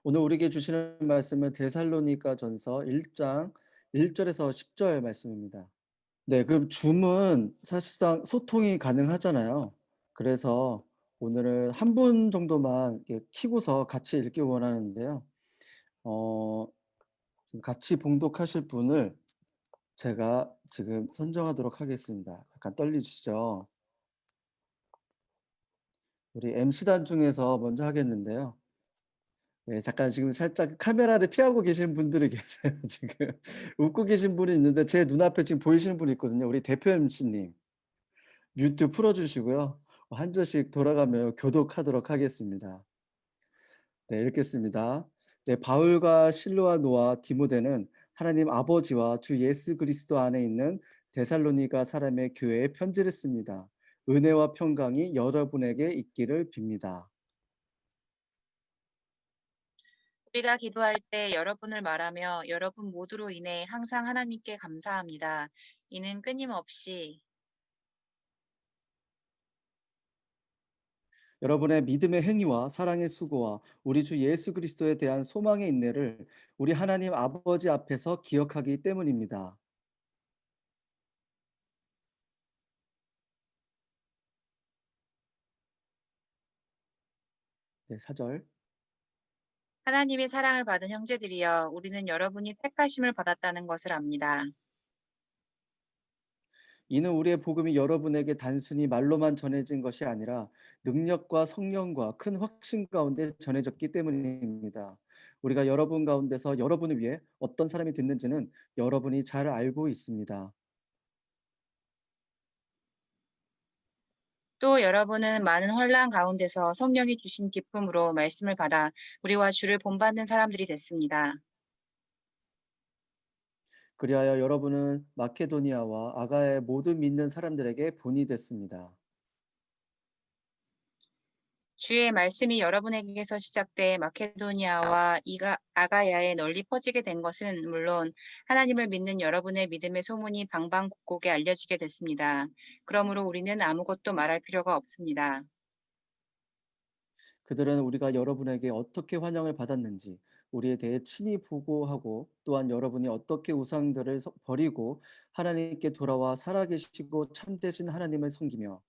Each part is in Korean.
오늘 우리에게 주시는 말씀은 데살로니가전서 1장 1 절에서 10절 말씀입니다. 네, 그럼 줌은 사실상 소통이 가능하잖아요. 그래서 오늘은 한 분 정도만 이렇게 켜고서 같이 읽기 원하는데요. 어 지금 같이 봉독하실 분을 제가 지금 선정하도록 하겠습니다. 약간 떨리시죠? 우리 MC단 중에서 먼저 하겠는데요. 네, 잠깐 지금 살짝 카메라를 피하고 계신 분들이 계세요 지금. 웃고 계신 분이 있는데 제 눈앞에 지금 보이시는 분이 있거든요. 우리 대표 MC님. 뮤트 풀어 주시고요. 한 절씩 돌아가며 교독하도록 하겠습니다. 네, 읽겠습니다. 네, 바울과 실로와 디모데는 하나님 아버지와 주 예수 그리스도 안에 있는 데살로니가 사람의 교회에 편지를 씁니다. 은혜와 평강이 여러분에게 있기를 빕니다. 우리가 기도할 때 여러분을 말하며 여러분 모두로 인해 항상 하나님께 감사합니다. 이는 끊임없이 여러분의 믿음의 행위와 사랑의 수고와 우리 주 예수 그리스도에 대한 소망의 인내를 우리 하나님 아버지 앞에서 기억하기 때문입니다. 네, 4절. 하나님의 사랑을 받은 형제들이여 우리는 여러분이 택하심을 받았다는 것을 압니다. 이는 우리의 복음이 여러분에게 단순히 말로만 전해진 것이 아니라 능력과 성령과 큰 확신 가운데 전해졌기 때문입니다. 우리가 여러분 가운데서 여러분을 위해 어떤 사람이 됐는지는 여러분이 잘 알고 있습니다. 또 여러분은 많은 혼란 가운데서 성령이 주신 기쁨으로 말씀을 받아 우리와 주를 본받는 사람들이 됐습니다. 그리하여 여러분은 마케도니아와 아가야의 모든 믿는 사람들에게 본이 됐습니다. 주의 말씀이 여러분에게서 시작돼 마케도니아와 아가야에 널리 퍼지게 된 것은 물론 하나님을 믿는 여러분의 믿음의 소문이 방방곡곡에 알려지게 됐습니다. 그러므로 우리는 아무것도 말할 필요가 없습니다. 그들은 우리가 여러분에게 어떻게 환영을 받았는지 우리에 대해 친히 보고하고 또한 여러분이 어떻게 우상들을 버리고 하나님께 돌아와 살아계시고 참되신 하나님을 섬기며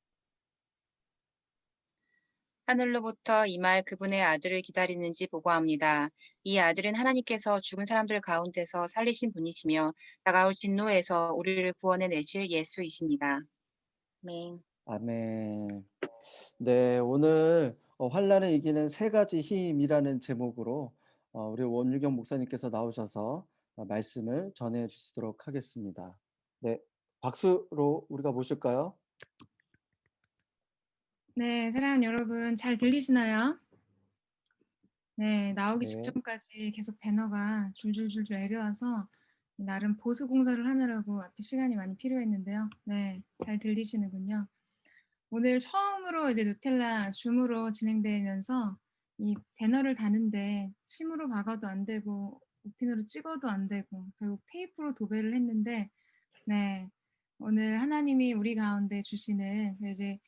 하늘로부터 임할 그분의 아들을 기다리는지 보고합니다. 이 아들은 하나님께서 죽은 사람들 가운데서 살리신 분이시며 다가올 진노에서 우리를 구원해 내실 예수이십니다. 아멘. 아멘. 네, 오늘 환란을 이기는 세 가지 힘이라는 제목으로 우리 원유경 목사님께서 나오셔서 말씀을 전해 주시도록 하겠습니다. 네, 박수로 우리가 모실까요? 네, 사랑하는 여러분 잘 들리시나요? 네, 나오기 네. 직전까지 계속 배너가 줄줄줄줄 내려와서 나름 보수 공사를 하느라고 앞에 시간이 많이 필요했는데요. 네, 잘 들리시는군요. 오늘 처음으로 이제 누텔라 줌으로 진행되면서 이 배너를 다는데 침으로 박아도 안 되고 우핀으로 찍어도 안 되고 결국 테이프로 도배를 했는데 네, 오늘 하나님이 우리 가운데 주시는 이제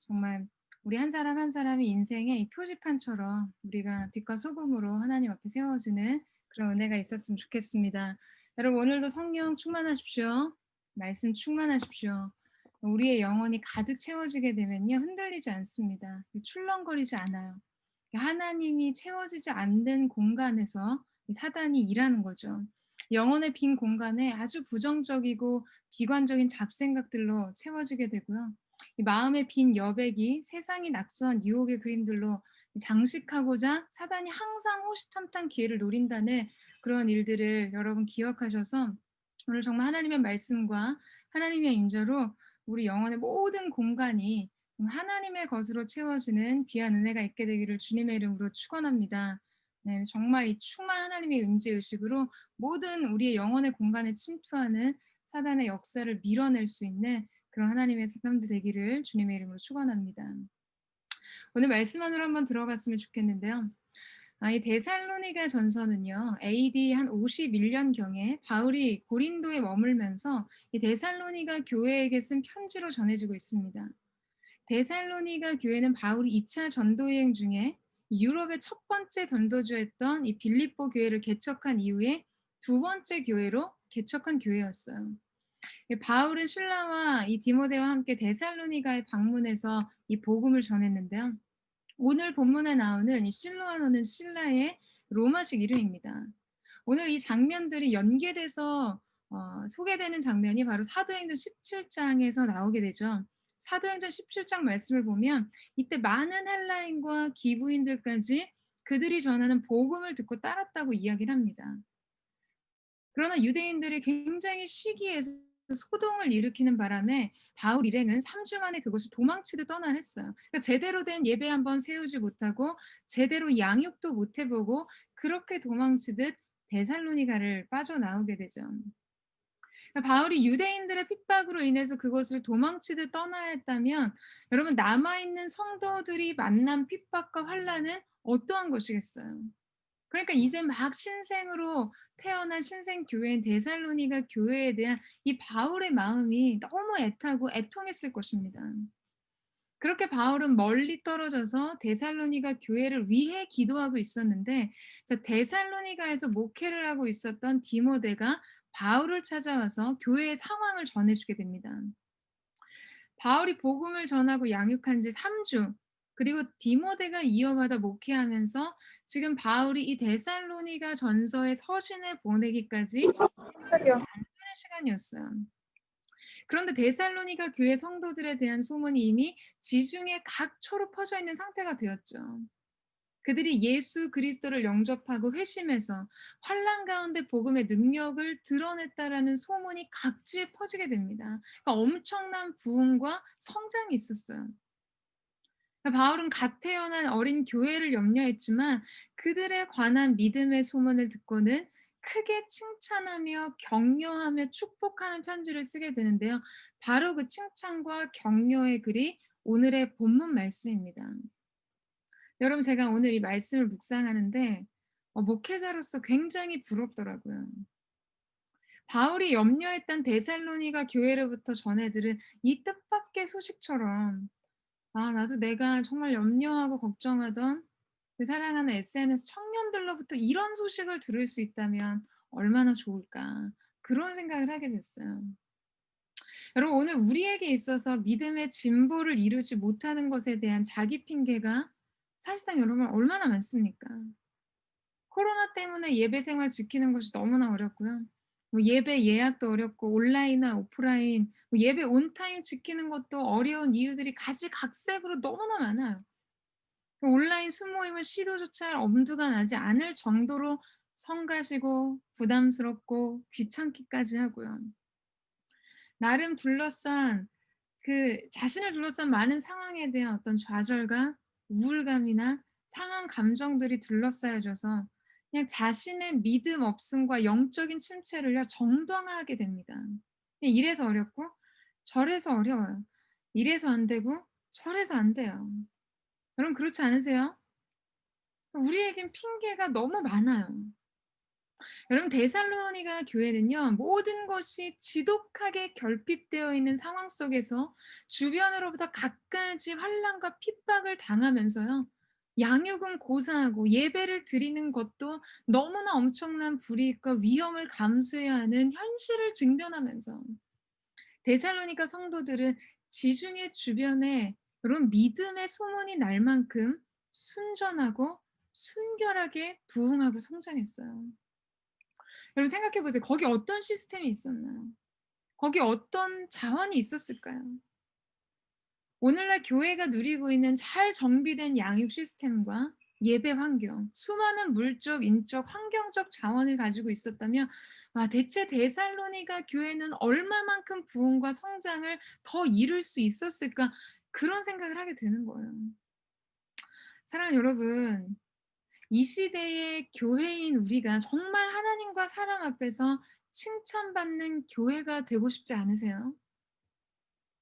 정말 우리 한 사람 한 사람이 인생의 이 표지판처럼 우리가 빛과 소금으로 하나님 앞에 세워지는 그런 은혜가 있었으면 좋겠습니다. 여러분 오늘도 성령 충만하십시오. 말씀 충만하십시오. 우리의 영혼이 가득 채워지게 되면요 흔들리지 않습니다. 출렁거리지 않아요. 하나님이 채워지지 않는 공간에서 이 사단이 일하는 거죠. 영혼의 빈 공간에 아주 부정적이고 비관적인 잡생각들로 채워지게 되고요. 이 마음의 빈 여백이 세상이 낙서한 유혹의 그림들로 장식하고자 사단이 항상 호시탐탐 기회를 노린다는 그런 일들을 여러분 기억하셔서 오늘 정말 하나님의 말씀과 하나님의 임재로 우리 영혼의 모든 공간이 하나님의 것으로 채워지는 귀한 은혜가 있게 되기를 주님의 이름으로 축원합니다. 네, 정말 이 충만 하나님의 임재 의식으로 모든 우리의 영혼의 공간에 침투하는 사단의 역사를 밀어낼 수 있는 그런 하나님의 사람들 되기를 주님의 이름으로 축원합니다. 오늘 말씀 안으로 한번 들어갔으면 좋겠는데요. 이 데살로니가 전서는요, AD 한 51년경에 바울이 고린도에 머물면서 이 데살로니가 교회에게 쓴 편지로 전해지고 있습니다. 데살로니가 교회는 바울이 2차 전도 여행 중에 유럽의 첫 번째 전도주였던 이 빌립보 교회를 개척한 이후에 두 번째 교회로 개척한 교회였어요. 바울은 실라와 이 디모데와 함께 데살로니가에 방문해서 이 복음을 전했는데요. 오늘 본문에 나오는 이 실로아노는 신라의 로마식 이름입니다. 오늘 이 장면들이 연계돼서 소개되는 장면이 바로 사도행전 17장에서 나오게 되죠. 사도행전 17장 말씀을 보면 이때 많은 헬라인과 기브인들까지 그들이 전하는 복음을 듣고 따랐다고 이야기를 합니다. 그러나 유대인들이 굉장히 시기해서 소동을 일으키는 바람에 바울 일행은 3주 만에 그것을 도망치듯 떠나 했어요. 그러니까 제대로 된 예배 한번 세우지 못하고 제대로 양육도 못 해보고 그렇게 도망치듯 데살로니가를 빠져나오게 되죠. 그러니까 바울이 유대인들의 핍박으로 인해서 그것을 도망치듯 떠나야 했다면 여러분 남아있는 성도들이 만난 핍박과 환란은 어떠한 것이겠어요? 그러니까 이제 막 신생으로 태어난 신생 교회인 데살로니가 교회에 대한 이 바울의 마음이 너무 애타고 애통했을 것입니다. 그렇게 바울은 멀리 떨어져서 데살로니가 교회를 위해 기도하고 있었는데 데살로니가에서 목회를 하고 있었던 디모데가 바울을 찾아와서 교회의 상황을 전해주게 됩니다. 바울이 복음을 전하고 양육한 지 3주, 그리고 디모데가 이어받아 목회하면서 지금 바울이 이 데살로니가 전서의 서신을 보내기까지 굉장히 단편의 시간이었어요. 그런데 데살로니가 교회 성도들에 대한 소문이 이미 지중해 각처로 퍼져 있는 상태가 되었죠. 그들이 예수 그리스도를 영접하고 회심해서 환난 가운데 복음의 능력을 드러냈다라는 소문이 각지에 퍼지게 됩니다. 그러니까 엄청난 부흥과 성장이 있었어요. 바울은 갓 태어난 어린 교회를 염려했지만 그들에 관한 믿음의 소문을 듣고는 크게 칭찬하며 격려하며 축복하는 편지를 쓰게 되는데요. 바로 그 칭찬과 격려의 글이 오늘의 본문 말씀입니다. 여러분 제가 오늘 이 말씀을 묵상하는데 목회자로서 굉장히 부럽더라고요. 바울이 염려했던 데살로니가 교회로부터 전해 들은 이 뜻밖의 소식처럼 나도 내가 정말 염려하고 걱정하던 그 사랑하는 SNS 청년들로부터 이런 소식을 들을 수 있다면 얼마나 좋을까. 그런 생각을 하게 됐어요. 여러분 오늘 우리에게 있어서 믿음의 진보를 이루지 못하는 것에 대한 자기 핑계가 사실상 여러분 얼마나 많습니까? 코로나 때문에 예배 생활 지키는 것이 너무나 어렵고요. 뭐 예배 예약도 어렵고 온라인이나 오프라인, 뭐 예배 온타임 지키는 것도 어려운 이유들이 가지각색으로 너무나 많아요. 온라인 순모임을 시도조차 할 엄두가 나지 않을 정도로 성가시고 부담스럽고 귀찮기까지 하고요. 나름 둘러싼 자신을 둘러싼 많은 상황에 대한 어떤 좌절감, 우울감이나 상한 감정들이 둘러싸여져서 그냥 자신의 믿음 없음과 영적인 침체를요 정당화하게 됩니다. 이래서 어렵고 저래서 어려워요. 이래서 안 되고 저래서 안 돼요. 여러분 그렇지 않으세요? 우리에겐 핑계가 너무 많아요. 여러분 데살로니가 교회는요. 모든 것이 지독하게 결핍되어 있는 상황 속에서 주변으로부터 갖가지 환난과 핍박을 당하면서요. 양육은 고사하고 예배를 드리는 것도 너무나 엄청난 불이익과 위험을 감수해야 하는 현실을 직면하면서 데살로니가 성도들은 지중해 주변에 여러분 믿음의 소문이 날 만큼 순전하고 순결하게 부흥하고 성장했어요. 여러분 생각해 보세요. 거기 어떤 시스템이 있었나요? 거기 어떤 자원이 있었을까요? 오늘날 교회가 누리고 있는 잘 정비된 양육 시스템과 예배 환경, 수많은 물적, 인적, 환경적 자원을 가지고 있었다면 대체 데살로니가 교회는 얼마만큼 부흥과 성장을 더 이룰 수 있었을까? 그런 생각을 하게 되는 거예요. 사랑하는 여러분, 이 시대의 교회인 우리가 정말 하나님과 사람 앞에서 칭찬받는 교회가 되고 싶지 않으세요?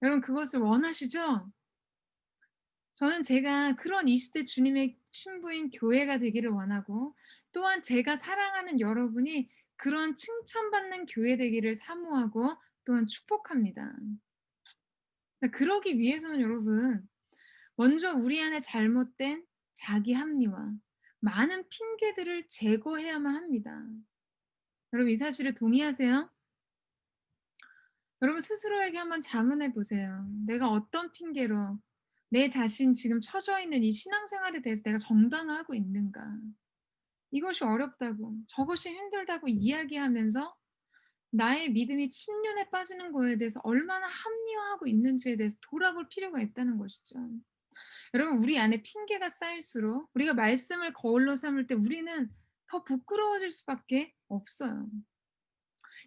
여러분 그것을 원하시죠? 저는 제가 그런 이 시대 주님의 신부인 교회가 되기를 원하고 또한 제가 사랑하는 여러분이 그런 칭찬받는 교회 되기를 사모하고 또한 축복합니다. 그러기 위해서는 여러분 먼저 우리 안에 잘못된 자기 합리화, 많은 핑계들을 제거해야만 합니다. 여러분 이 사실에 동의하세요? 여러분 스스로에게 한번 자문해 보세요. 내가 어떤 핑계로 내 자신 지금 처져 있는 이 신앙생활에 대해서 내가 정당화하고 있는가? 이것이 어렵다고, 저것이 힘들다고 이야기하면서 나의 믿음이 침륜에 빠지는 거에 대해서 얼마나 합리화하고 있는지에 대해서 돌아볼 필요가 있다는 것이죠. 여러분 우리 안에 핑계가 쌓일수록 우리가 말씀을 거울로 삼을 때 우리는 더 부끄러워질 수밖에 없어요.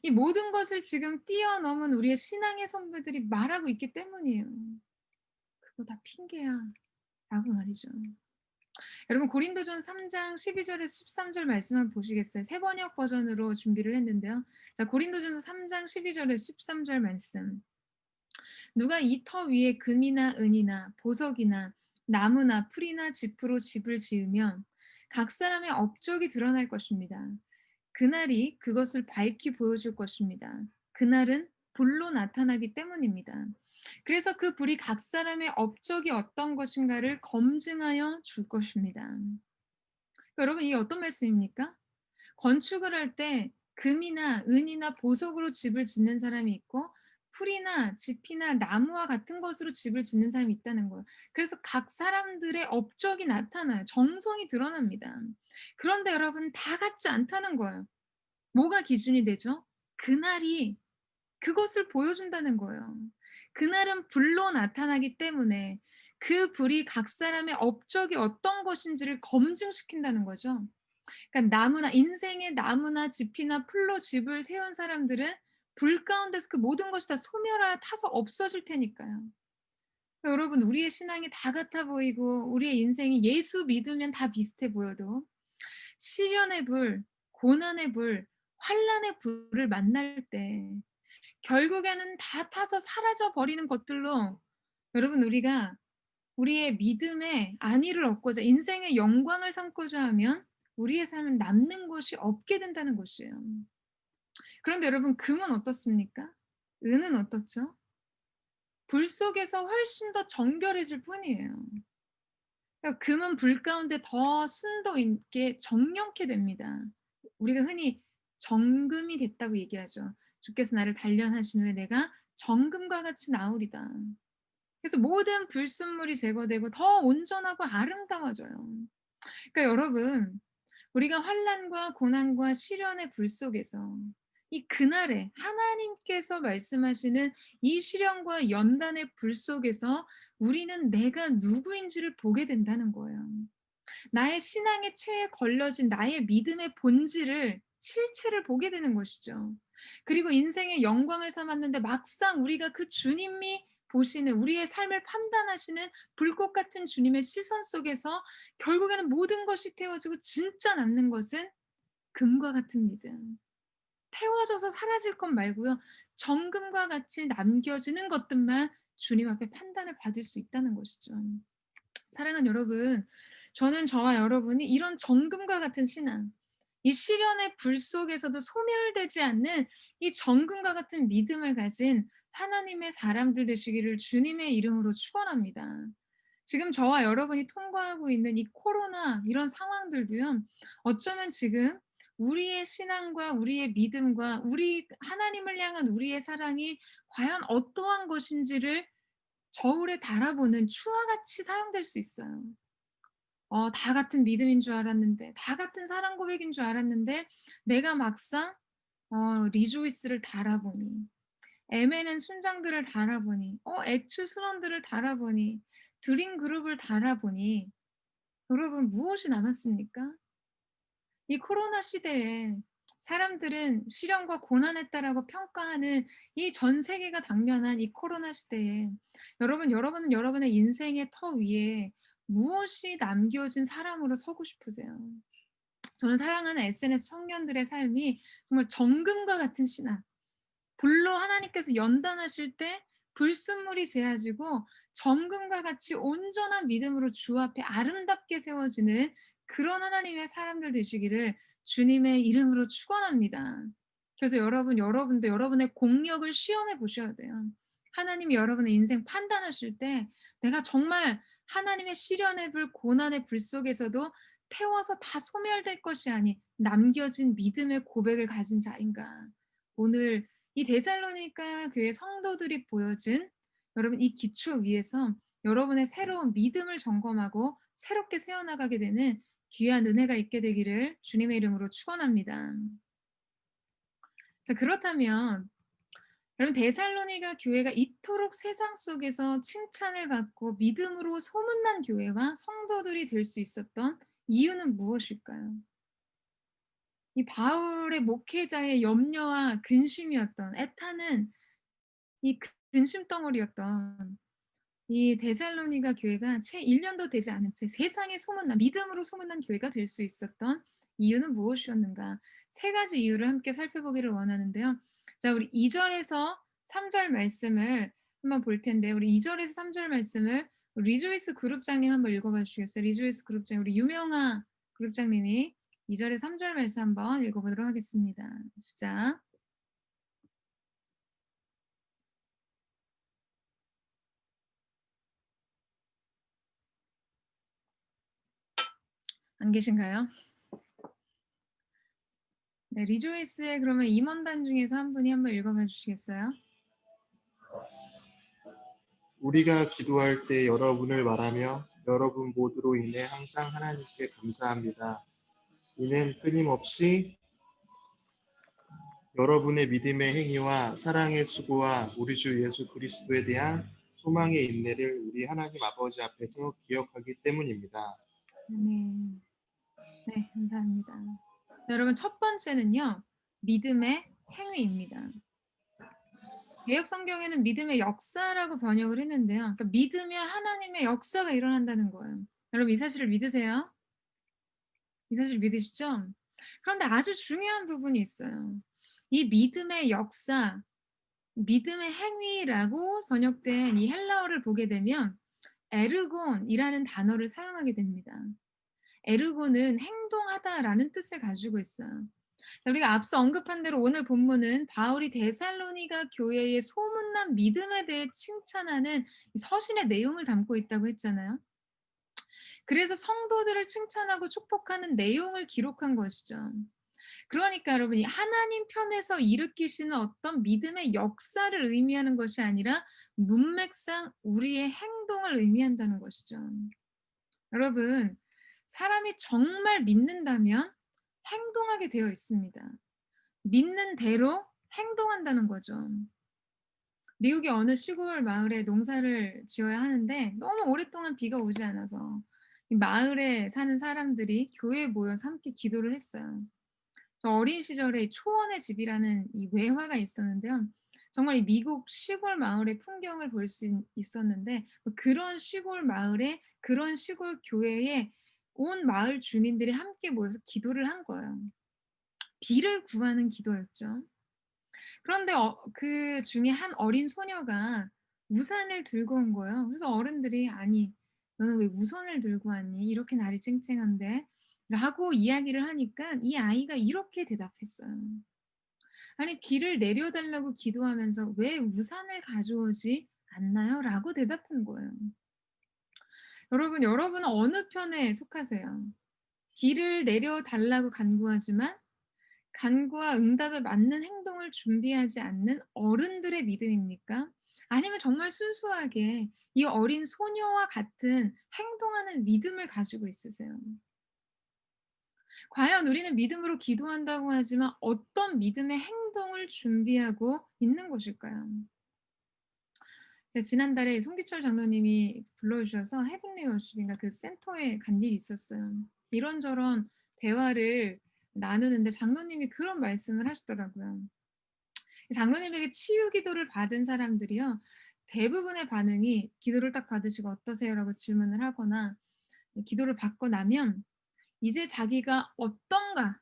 이 모든 것을 지금 뛰어넘은 우리의 신앙의 선배들이 말하고 있기 때문이에요. "그거 다 핑계야." 라고 말이죠. 여러분 고린도전서 3장 12절에서 13절 말씀 한번 보시겠어요? 새 번역 버전으로 준비를 했는데요. 자, 고린도전서 3장 12절에서 13절 말씀. "누가 이 터 위에 금이나 은이나 보석이나 나무나 풀이나 짚으로 집을 지으면 각 사람의 업적이 드러날 것입니다. 그날이 그것을 밝히 보여줄 것입니다. 그날은 불로 나타나기 때문입니다. 그래서 그 불이 각 사람의 업적이 어떤 것인가를 검증하여 줄 것입니다." 여러분 이게 어떤 말씀입니까? 건축을 할 때 금이나 은이나 보석으로 집을 짓는 사람이 있고 풀이나 짚이나 나무와 같은 것으로 집을 짓는 사람이 있다는 거예요. 그래서 각 사람들의 업적이 나타나요. 정성이 드러납니다. 그런데 여러분 다 같지 않다는 거예요. 뭐가 기준이 되죠? 그날이 그것을 보여준다는 거예요. 그날은 불로 나타나기 때문에 그 불이 각 사람의 업적이 어떤 것인지를 검증시킨다는 거죠. 그러니까 나무나 인생의 나무나 짚이나 풀로 집을 세운 사람들은 불 가운데서 그 모든 것이 다 소멸하여 타서 없어질 테니까요. 그러니까 여러분 우리의 신앙이 다 같아 보이고 우리의 인생이 예수 믿으면 다 비슷해 보여도 시련의 불, 고난의 불, 환난의 불을 만날 때 결국에는 다 타서 사라져 버리는 것들로 여러분 우리가 우리의 믿음의 안위를 얻고자 인생의 영광을 삼고자 하면 우리의 삶은 남는 것이 없게 된다는 것이에요. 그런데 여러분 금은 어떻습니까? 은은 어떻죠? 불 속에서 훨씬 더 정결해질 뿐이에요. 그러니까 금은 불 가운데 더 순도 있게 정령케 됩니다. 우리가 흔히 정금이 됐다고 얘기하죠. "주께서 나를 단련하신 후에 내가 정금과 같이 나으리다." 그래서 모든 불순물이 제거되고 더 온전하고 아름다워져요. 그러니까 여러분 우리가 환난과 고난과 시련의 불 속에서 이 그날에 하나님께서 말씀하시는 이 시련과 연단의 불 속에서 우리는 내가 누구인지를 보게 된다는 거예요. 나의 신앙의 체에 걸려진 나의 믿음의 본질을 실체를 보게 되는 것이죠. 그리고 인생의 영광을 삼았는데 막상 우리가 그 주님이 보시는 우리의 삶을 판단하시는 불꽃 같은 주님의 시선 속에서 결국에는 모든 것이 태워지고 진짜 남는 것은 금과 같은 믿음. 태워져서 사라질 것 말고요. 정금과 같이 남겨지는 것들만 주님 앞에 판단을 받을 수 있다는 것이죠. 사랑하는 여러분, 저는 저와 여러분이 이런 정금과 같은 신앙, 이 시련의 불 속에서도 소멸되지 않는 이 정금과 같은 믿음을 가진 하나님의 사람들 되시기를 주님의 이름으로 축원합니다. 지금 저와 여러분이 통과하고 있는 이 코로나 이런 상황들도요. 어쩌면 지금 우리의 신앙과 우리의 믿음과 우리 하나님을 향한 우리의 사랑이 과연 어떠한 것인지를 저울에 달아보는 추와 같이 사용될 수 있어요. 다 같은 믿음인 줄 알았는데, 다 같은 사랑 고백인 줄 알았는데, 내가 막상 리조이스를 달아보니, MNN 순장들을 달아보니, 엑츠 순원들을 달아보니, 드림 그룹을 달아보니, 여러분 무엇이 남았습니까? 이 코로나 시대에 사람들은 시련과 고난했다라고 평가하는 이 전 세계가 당면한 이 코로나 시대에 여러분은 여러분의 인생의 터 위에 무엇이 남겨진 사람으로 서고 싶으세요? 저는 사랑하는 SNS 청년들의 삶이 정말 정금과 같은 신앙, 불로 하나님께서 연단하실 때 불순물이 제하지고 정금과 같이 온전한 믿음으로 주 앞에 아름답게 세워지는 그런 하나님의 사람들 되시기를 주님의 이름으로 축원합니다. 그래서 여러분도 여러분의 공력을 시험해 보셔야 돼요. 하나님이 여러분의 인생 판단하실 때 내가 정말 하나님의 시련의 불, 고난의 불 속에서도 태워서 다 소멸될 것이 아닌 남겨진 믿음의 고백을 가진 자인가. 오늘 이 데살로니가 교회 성도들이 보여준 여러분 이 기초 위에서 여러분의 새로운 믿음을 점검하고 새롭게 세워나가게 되는 귀한 은혜가 있게 되기를 주님의 이름으로 축원합니다. 자, 그렇다면 여러분 데살로니가 교회가 이토록 세상 속에서 칭찬을 받고 믿음으로 소문난 교회와 성도들이 될 수 있었던 이유는 무엇일까요? 이 바울의 목회자의 염려와 근심이었던 애타는 이 근심 덩어리였던 이 데살로니가 교회가 채 1년도 되지 않은 채 세상에 소문난 믿음으로 소문난 교회가 될 수 있었던 이유는 무엇이었는가? 세 가지 이유를 함께 살펴보기를 원하는데요. 자, 우리 2 절에서 3절 말씀을 한번 볼 텐데 우리 2 절에서 3절 말씀을 리조이스 그룹장님 한번 읽어 봐 주시겠어요? 리조이스 그룹장 우리 유명한 그룹장님이 2 절에서 3절 말씀 한번 읽어 보도록 하겠습니다. 시작. 안 계신가요? 네, 리조이스의 그러면 임원단 중에서 한 분이 한번 읽어 봐 주시겠어요? 우리가 기도할 때 여러분을 말하며 여러분 모두로 인해 항상 하나님께 감사합니다. 이는 끊임없이 여러분의 믿음의 행위와 사랑의 수고와 우리 주 예수 그리스도에 대한 소망의 인내를 우리 하나님 아버지 앞에서 기억하기 때문입니다. 네. 네, 감사합니다. 여러분 첫 번째는요. 믿음의 행위입니다. 개역 성경에는 믿음의 역사라고 번역을 했는데요. 그러니까 믿으면 하나님의 역사가 일어난다는 거예요. 여러분 이 사실을 믿으세요? 이 사실 믿으시죠? 그런데 아주 중요한 부분이 있어요. 이 믿음의 역사, 믿음의 행위라고 번역된 이 헬라어를 보게 되면 에르곤이라는 단어를 사용하게 됩니다. 에르고는 행동하다라는 뜻을 가지고 있어요. 자, 우리가 앞서 언급한 대로 오늘 본문은 바울이 데살로니가 교회의 소문난 믿음에 대해 칭찬하는 이 서신의 내용을 담고 있다고 했잖아요. 그래서 성도들을 칭찬하고 축복하는 내용을 기록한 것이죠. 그러니까 여러분이 하나님 편에서 일으키시는 어떤 믿음의 역사를 의미하는 것이 아니라 문맥상 우리의 행동을 의미한다는 것이죠. 여러분, 사람이 정말 믿는다면 행동하게 되어 있습니다. 믿는 대로 행동한다는 거죠. 미국의 어느 시골 마을에 농사를 지어야 하는데 너무 오랫동안 비가 오지 않아서 이 마을에 사는 사람들이 교회에 모여서 함께 기도를 했어요. 저 어린 시절에 초원의 집이라는 이 외화가 있었는데요. 정말 이 미국 시골 마을의 풍경을 볼 수 있었는데 그런 시골 마을에 그런 시골 교회에 온 마을 주민들이 함께 모여서 기도를 한 거예요. 비를 구하는 기도였죠. 그런데 그 중에 한 어린 소녀가 우산을 들고 온 거예요. 그래서 어른들이 "아니, 너는 왜 우산을 들고 왔니? 이렇게 날이 쨍쨍한데." 라고 이야기를 하니까 이 아이가 이렇게 대답했어요. "아니, 비를 내려 달라고 기도하면서 왜 우산을 가져오지 않나요?" 라고 대답한 거예요. 여러분, 여러분은 어느 편에 속하세요? 비를 내려 달라고 간구하지만 간구와 응답에 맞는 행동을 준비하지 않는 어른들의 믿음입니까? 아니면 정말 순수하게 이 어린 소녀와 같은 행동하는 믿음을 가지고 있으세요? 과연 우리는 믿음으로 기도한다고 하지만 어떤 믿음의 행동을 준비하고 있는 것일까요? 제가 지난달에 송기철 장로님이 불러주셔서 헤븐리 워십인가 그 센터에 간 일이 있었어요. 이런저런 대화를 나누는데 장로님이 그런 말씀을 하시더라고요. 장로님에게 치유 기도를 받은 사람들이요. 대부분의 반응이 기도를 딱 받으시고 "어떠세요?"라고 질문을 하거나 기도를 받고 나면 이제 자기가 어떤가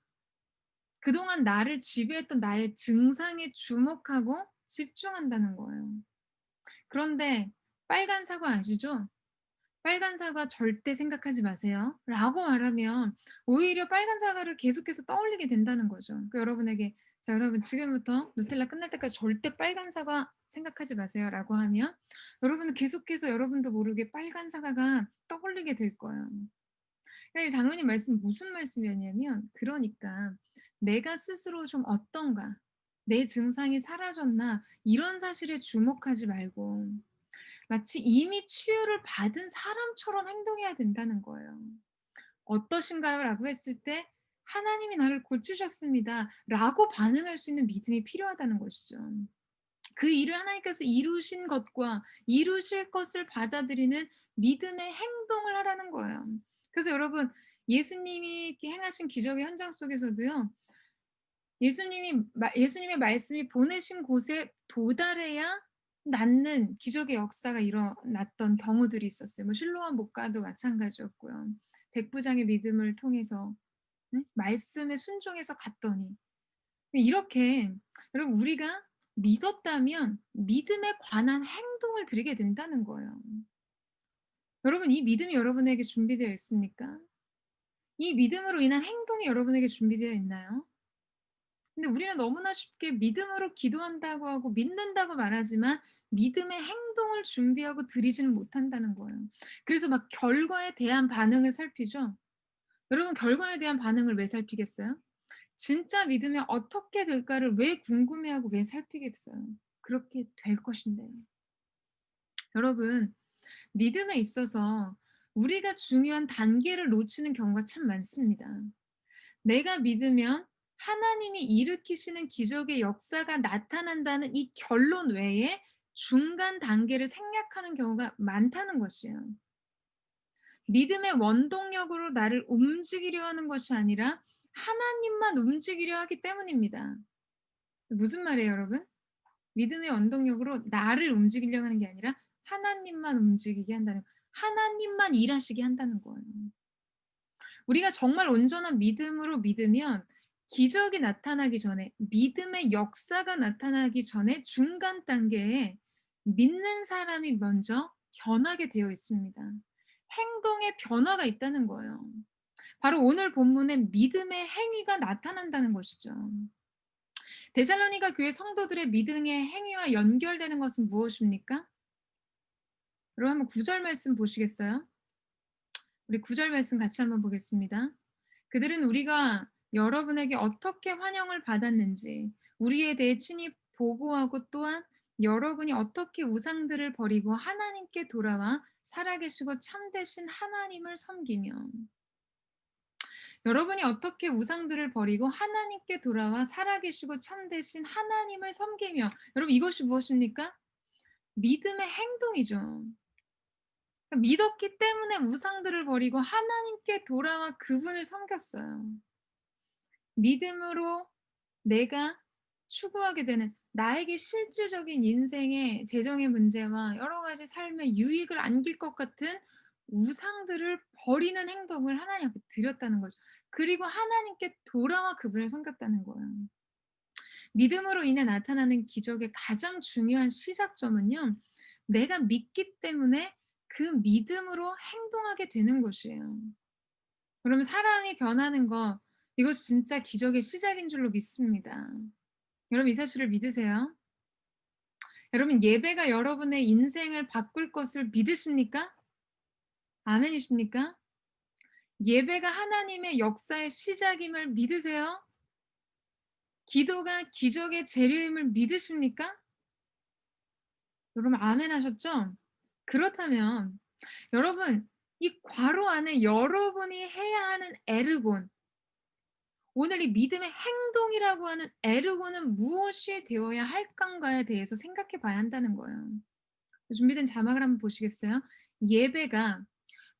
그동안 나를 지배했던 나의 증상에 주목하고 집중한다는 거예요. 그런데 빨간 사과 아시죠? "빨간 사과 절대 생각하지 마세요."라고 말하면 오히려 빨간 사과를 계속해서 떠올리게 된다는 거죠. 여러분에게 자, 여러분 지금부터 누텔라 끝날 때까지 절대 빨간 사과 생각하지 마세요라고 하면 여러분은 계속해서 여러분도 모르게 빨간 사과가 떠올리게 될 거예요. 그러니까 이 장로님 말씀 무슨 말씀이었냐면 그러니까 내가 스스로 좀 어떤가, 내 증상이 사라졌나 이런 사실에 주목하지 말고 마치 이미 치유를 받은 사람처럼 행동해야 된다는 거예요. "어떠신가요?" 라고 했을 때 "하나님이 나를 고치셨습니다." 라고 반응할 수 있는 믿음이 필요하다는 것이죠. 그 일을 하나님께서 이루신 것과 이루실 것을 받아들이는 믿음의 행동을 하라는 거예요. 그래서 여러분 예수님이 이렇게 행하신 기적의 현장 속에서도요. 예수님의 말씀이 보내신 곳에 도달해야 낫는 기적의 역사가 일어났던 경우들이 있었어요. 뭐 실로암 목가도 마찬가지였고요. 백부장의 믿음을 통해서 말씀에 순종해서 갔더니 이렇게 여러분 우리가 믿었다면 믿음에 관한 행동을 드리게 된다는 거예요. 여러분 이 믿음이 여러분에게 준비되어 있습니까? 이 믿음으로 인한 행동이 여러분에게 준비되어 있나요? 근데 우리는 너무나 쉽게 믿음으로 기도한다고 하고 믿는다고 말하지만 믿음의 행동을 준비하고 드리지는 못한다는 거예요. 그래서 막 결과에 대한 반응을 살피죠. 여러분 결과에 대한 반응을 왜 살피겠어요? 진짜 믿으면 어떻게 될까를 왜 궁금해하고 왜 살피겠어요? 그렇게 될 것인데요. 여러분, 믿음에 있어서 우리가 중요한 단계를 놓치는 경우가 참 많습니다. 내가 믿으면 하나님이 일으키시는 기적의 역사가 나타난다는 이 결론 외에 중간 단계를 생략하는 경우가 많다는 것이에요. 믿음의 원동력으로 나를 움직이려 하는 것이 아니라 하나님만 움직이려 하기 때문입니다. 무슨 말이에요, 여러분? 믿음의 원동력으로 나를 움직이려고 하는 게 아니라 하나님만 움직이게 한다는, 하나님만 일하시게 한다는 거예요. 우리가 정말 온전한 믿음으로 믿으면 기적이 나타나기 전에, 믿음의 역사가 나타나기 전에 중간 단계에 믿는 사람이 먼저 변하게 되어 있습니다. 행동의 변화가 있다는 거예요. 바로 오늘 본문의 믿음의 행위가 나타난다는 것이죠. 데살로니가 교회 성도들의 믿음의 행위와 연결되는 것은 무엇입니까? 여러분 한번 9절 말씀 보시겠어요? 우리 9절 말씀 같이 한번 보겠습니다. 그들은 우리가 여러분에게 어떻게 환영을 받았는지 우리에 대해 친히 보고하고 또한 여러분이 어떻게 우상들을 버리고 하나님께 돌아와 살아계시고 참되신 하나님을 섬기며, 여러분이 어떻게 우상들을 버리고 하나님께 돌아와 살아계시고 참되신 하나님을 섬기며, 여러분 이것이 무엇입니까? 믿음의 행동이죠. 믿었기 때문에 우상들을 버리고 하나님께 돌아와 그분을 섬겼어요. 믿음으로 내가 추구하게 되는 나에게 실질적인 인생의 재정의 문제와 여러 가지 삶의 유익을 안길 것 같은 우상들을 버리는 행동을 하나님 앞에 드렸다는 거죠. 그리고 하나님께 돌아와 그분을 섬겼다는 거예요. 믿음으로 인해 나타나는 기적의 가장 중요한 시작점은요, 내가 믿기 때문에 그 믿음으로 행동하게 되는 것이에요. 그러면 사람이 변하는 거, 이것 진짜 기적의 시작인 줄로 믿습니다. 여러분 이 사실을 믿으세요? 여러분 예배가 여러분의 인생을 바꿀 것을 믿으십니까? 아멘이십니까? 예배가 하나님의 역사의 시작임을 믿으세요? 기도가 기적의 재료임을 믿으십니까? 여러분 아멘 하셨죠? 그렇다면 여러분 이 괄호 안에 여러분이 해야 하는 에르곤, 오늘 이 믿음의 행동이라고 하는 에르곤은 무엇이 되어야 할까에 대해서 생각해 봐야 한다는 거예요. 준비된 자막을 한번 보시겠어요? 예배가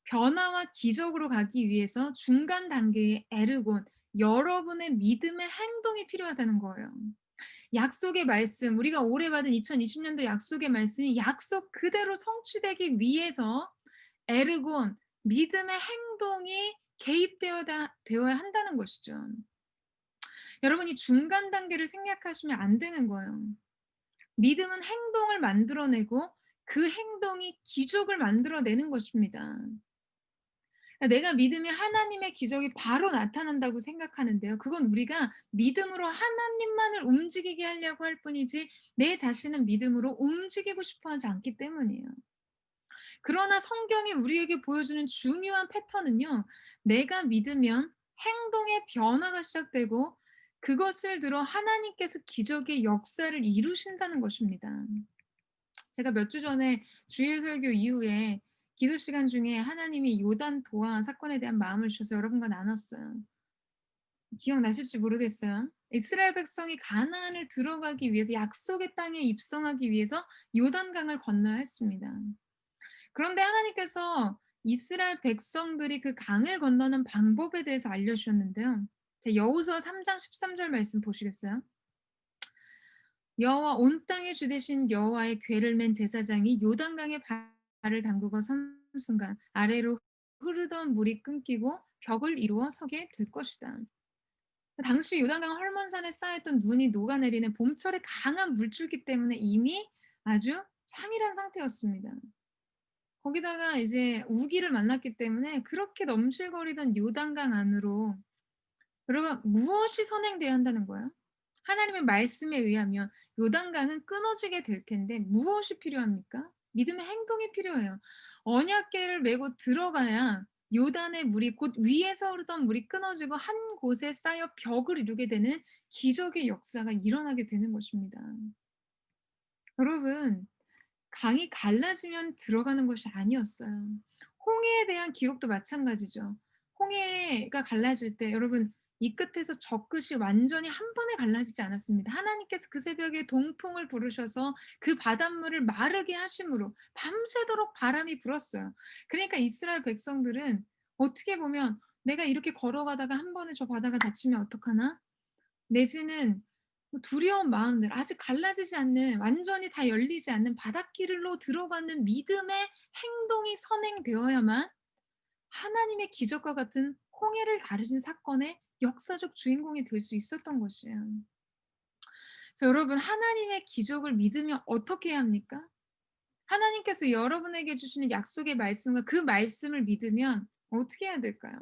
변화와 기적으로 가기 위해서 중간 단계의 에르곤, 여러분의 믿음의 행동이 필요하다는 거예요. 약속의 말씀, 우리가 올해 받은 2020년도 약속의 말씀이 약속 그대로 성취되기 위해서 에르곤, 믿음의 행동이 되어야 한다는 것이죠. 여러분이 중간 단계를 생략하시면 안 되는 거예요. 믿음은 행동을 만들어내고 그 행동이 기적을 만들어내는 것입니다. 내가 믿으면 하나님의 기적이 바로 나타난다고 생각하는데요. 그건 우리가 믿음으로 하나님만을 움직이게 하려고 할 뿐이지 내 자신은 믿음으로 움직이고 싶어 하지 않기 때문이에요. 그러나 성경이 우리에게 보여주는 중요한 패턴은요. 내가 믿으면 행동의 변화가 시작되고 그것을 들어 하나님께서 기적의 역사를 이루신다는 것입니다. 제가 몇 주 전에 주일 설교 이후에 기도 시간 중에 하나님이 요단 도하 사건에 대한 마음을 주셔서 여러분과 나눴어요. 기억나실지 모르겠어요. 이스라엘 백성이 가나안을 들어가기 위해서 약속의 땅에 입성하기 위해서 요단강을 건너야 했습니다. 그런데 하나님께서 이스라엘 백성들이 그 강을 건너는 방법에 대해서 알려주셨는데요. 자, 여호수아 3장 13절 말씀 보시겠어요? 여호와 온 땅의 주 되신 여호와의 궤를 맨 제사장이 요단강에 발을 담그고 선 순간 아래로 흐르던 물이 끊기고 벽을 이루어 서게 될 것이다. 당시 요단강 헐몬산에 쌓였던 눈이 녹아내리는 봄철의 강한 물줄기 때문에 이미 아주 창일한 상태였습니다. 거기다가 이제 우기를 만났기 때문에 그렇게 넘실거리던 요단강 안으로 여러분 무엇이 선행돼야 한다는 거예요? 하나님의 말씀에 의하면 요단강은 끊어지게 될 텐데 무엇이 필요합니까? 믿음의 행동이 필요해요. 언약궤를 메고 들어가야 요단의 물이 곧 위에서 흐르던 물이 끊어지고 한 곳에 쌓여 벽을 이루게 되는 기적의 역사가 일어나게 되는 것입니다. 여러분, 강이 갈라지면 들어가는 것이 아니었어요. 홍해에 대한 기록도 마찬가지죠. 홍해가 갈라질 때 여러분 이 끝에서 저 끝이 완전히 한 번에 갈라지지 않았습니다. 하나님께서 그 새벽에 동풍을 부르셔서 그 바닷물을 마르게 하심으로 밤새도록 바람이 불었어요. 그러니까 이스라엘 백성들은 어떻게 보면 내가 이렇게 걸어가다가 한 번에 저 바다가 닫히면 어떡하나? 내지는 뭐 두려운 마음들, 아직 갈라지지 않는 완전히 다 열리지 않는 바닷길로 들어가는 믿음의 행동이 선행되어야만 하나님의 기적과 같은 홍해를 가르신 사건의 역사적 주인공이 될 수 있었던 것이에요. 자, 여러분 하나님의 기적을 믿으면 어떻게 해야 합니까? 하나님께서 여러분에게 주시는 약속의 말씀과 그 말씀을 믿으면 어떻게 해야 될까요?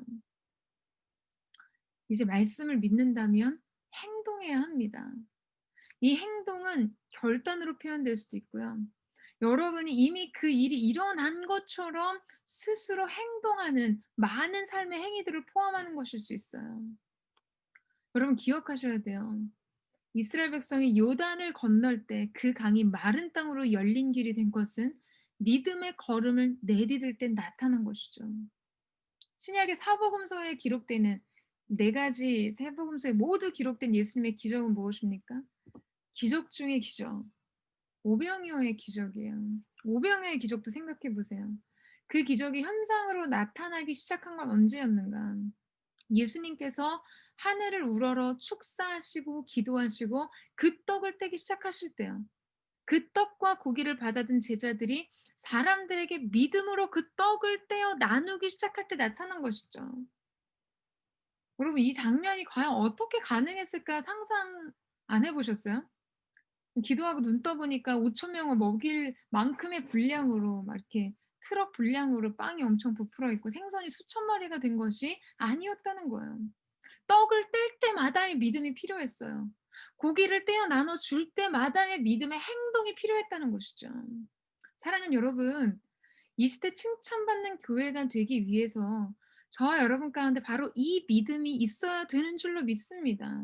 이제 말씀을 믿는다면 행동해야 합니다. 이 행동은 결단으로 표현될 수도 있고요. 여러분이 이미 그 일이 일어난 것처럼 스스로 행동하는 많은 삶의 행위들을 포함하는 것일 수 있어요. 여러분 기억하셔야 돼요. 이스라엘 백성이 요단을 건널 때 그 강이 마른 땅으로 열린 길이 된 것은 믿음의 걸음을 내디딜 때 나타난 것이죠. 신약의 사복음서에 기록되는 네 가지 사복음서에 모두 기록된 예수님의 기적은 무엇입니까? 기적 중의 기적. 오병이어의 기적이에요. 오병이어의 기적도 생각해 보세요. 그 기적이 현상으로 나타나기 시작한 건 언제였는가? 예수님께서 하늘을 우러러 축사하시고 기도하시고 그 떡을 떼기 시작하실 때요. 그 떡과 고기를 받아든 제자들이 사람들에게 믿음으로 그 떡을 떼어 나누기 시작할 때 나타난 것이죠. 여러분 이 장면이 과연 어떻게 가능했을까 상상 안 해보셨어요? 기도하고 눈 떠보니까 5천 명을 먹일 만큼의 분량으로 막 이렇게 트럭 분량으로 빵이 엄청 부풀어 있고 생선이 수천 마리가 된 것이 아니었다는 거예요. 떡을 뗄 때마다의 믿음이 필요했어요. 고기를 떼어 나눠 줄 때마다의 믿음의 행동이 필요했다는 것이죠. 사랑하는 여러분, 이 시대 칭찬받는 교회가 되기 위해서 저와 여러분 가운데 바로 이 믿음이 있어야 되는 줄로 믿습니다.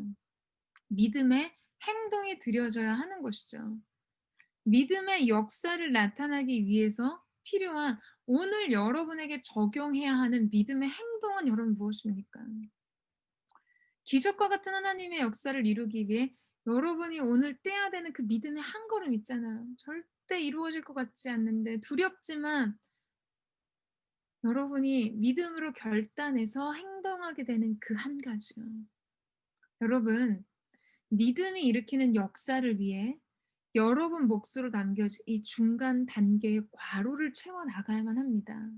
믿음의 행동이 들여져야 하는 것이죠. 믿음의 역사를 나타나기 위해서 필요한 오늘 여러분에게 적용해야 하는 믿음의 행동은 여러분 무엇입니까? 기적과 같은 하나님의 역사를 이루기 위해 여러분이 오늘 떼야 되는 그 믿음의 한 걸음 있잖아요. 절대 이루어질 것 같지 않는데 두렵지만 여러분이 믿음으로 결단해서 행동하게 되는 그 한 가지요. 여러분, 믿음이 일으키는 역사를 위해 여러분 몫으로 남겨진 이 중간 단계의 과로를 채워 나가야만 합니다.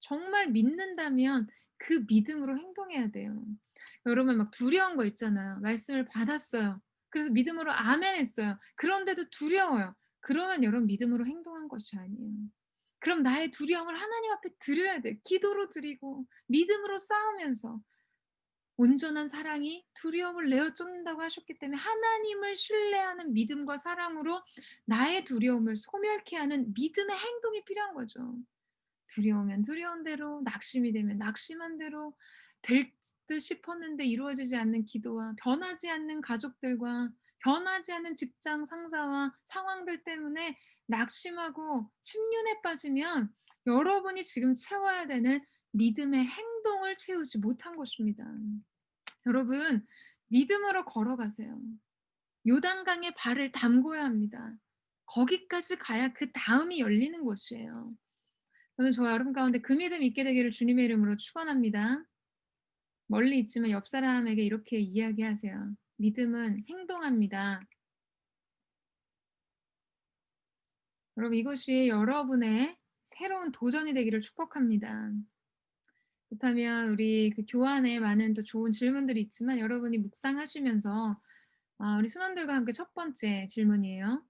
정말 믿는다면 그 믿음으로 행동해야 돼요. 여러분 막 두려운 거 있잖아요. 말씀을 받았어요. 그래서 믿음으로 아멘 했어요. 그런데도 두려워요. 그러면 여러분 믿음으로 행동한 것이 아니에요. 그럼 나의 두려움을 하나님 앞에 드려야 돼. 기도로 드리고 믿음으로 싸우면서. 온전한 사랑이 두려움을 내어 쫓는다고 하셨기 때문에 하나님을 신뢰하는 믿음과 사랑으로 나의 두려움을 소멸케 하는 믿음의 행동이 필요한 거죠. 두려우면 두려운 대로, 낙심이 되면 낙심한 대로, 될 듯 싶었는데 이루어지지 않는 기도와 변하지 않는 가족들과 변하지 않는 직장 상사와 상황들 때문에 낙심하고 침륜에 빠지면 여러분이 지금 채워야 되는 믿음의 행동을 채우지 못한 것입니다. 여러분, 믿음으로 걸어가세요. 요단강에 발을 담궈야 합니다. 거기까지 가야 그다음이 열리는 것이에요. 저는 저와 여러분 가운데 그 믿음 있게 되기를 주님의 이름으로 축원합니다. 멀리 있지만 옆 사람에게 이렇게 이야기하세요. 믿음은 행동합니다. 여러분, 이것이 여러분의 새로운 도전이 되기를 축복합니다. 그렇다면 우리 그 교환에 많은 또 좋은 질문들이 있지만 여러분이 묵상하시면서 우리 순원들과 함께 첫 번째 질문이에요.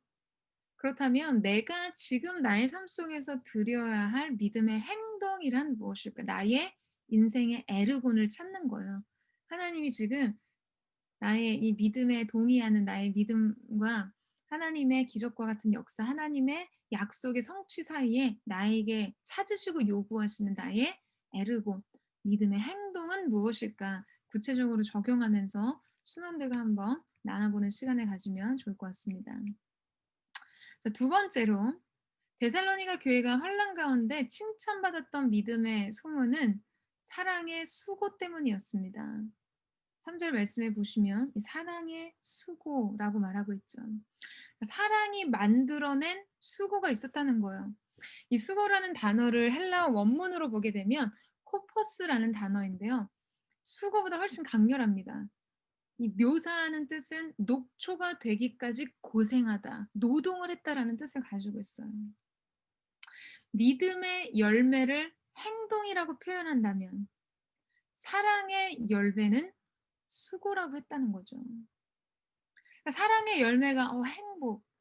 그렇다면 내가 지금 나의 삶 속에서 드려야 할 믿음의 행동이란 무엇일까? 나의 인생의 에르곤을 찾는 거예요. 하나님이 지금 나의 이 믿음에 동의하는 나의 믿음과 하나님의 기적과 같은 역사, 하나님의 약속의 성취 사이에 나에게 찾으시고 요구하시는 나의 에르곤, 믿음의 행동은 무엇일까? 구체적으로 적용하면서 순원들과 한번 나눠보는 시간을 가지면 좋을 것 같습니다. 자, 두 번째로 데살로니가 교회가 환난 가운데 칭찬받았던 믿음의 소문은 사랑의 수고 때문이었습니다. 3절 말씀해 보시면 이 사랑의 수고라고 말하고 있죠. 사랑이 만들어낸 수고가 있었다는 거예요. 이 수고라는 단어를 헬라어 원문으로 보게 되면 코퍼스라는 단어인데요. 수고보다 훨씬 강렬합니다. 이 묘사하는 뜻은 녹초가 되기까지 고생하다, 노동을 했다라는 뜻을 가지고 있어요. 믿음의 열매를 행동이라고 표현한다면 사랑의 열매는 수고라고 했다는 거죠. 그러니까 사랑의 열매가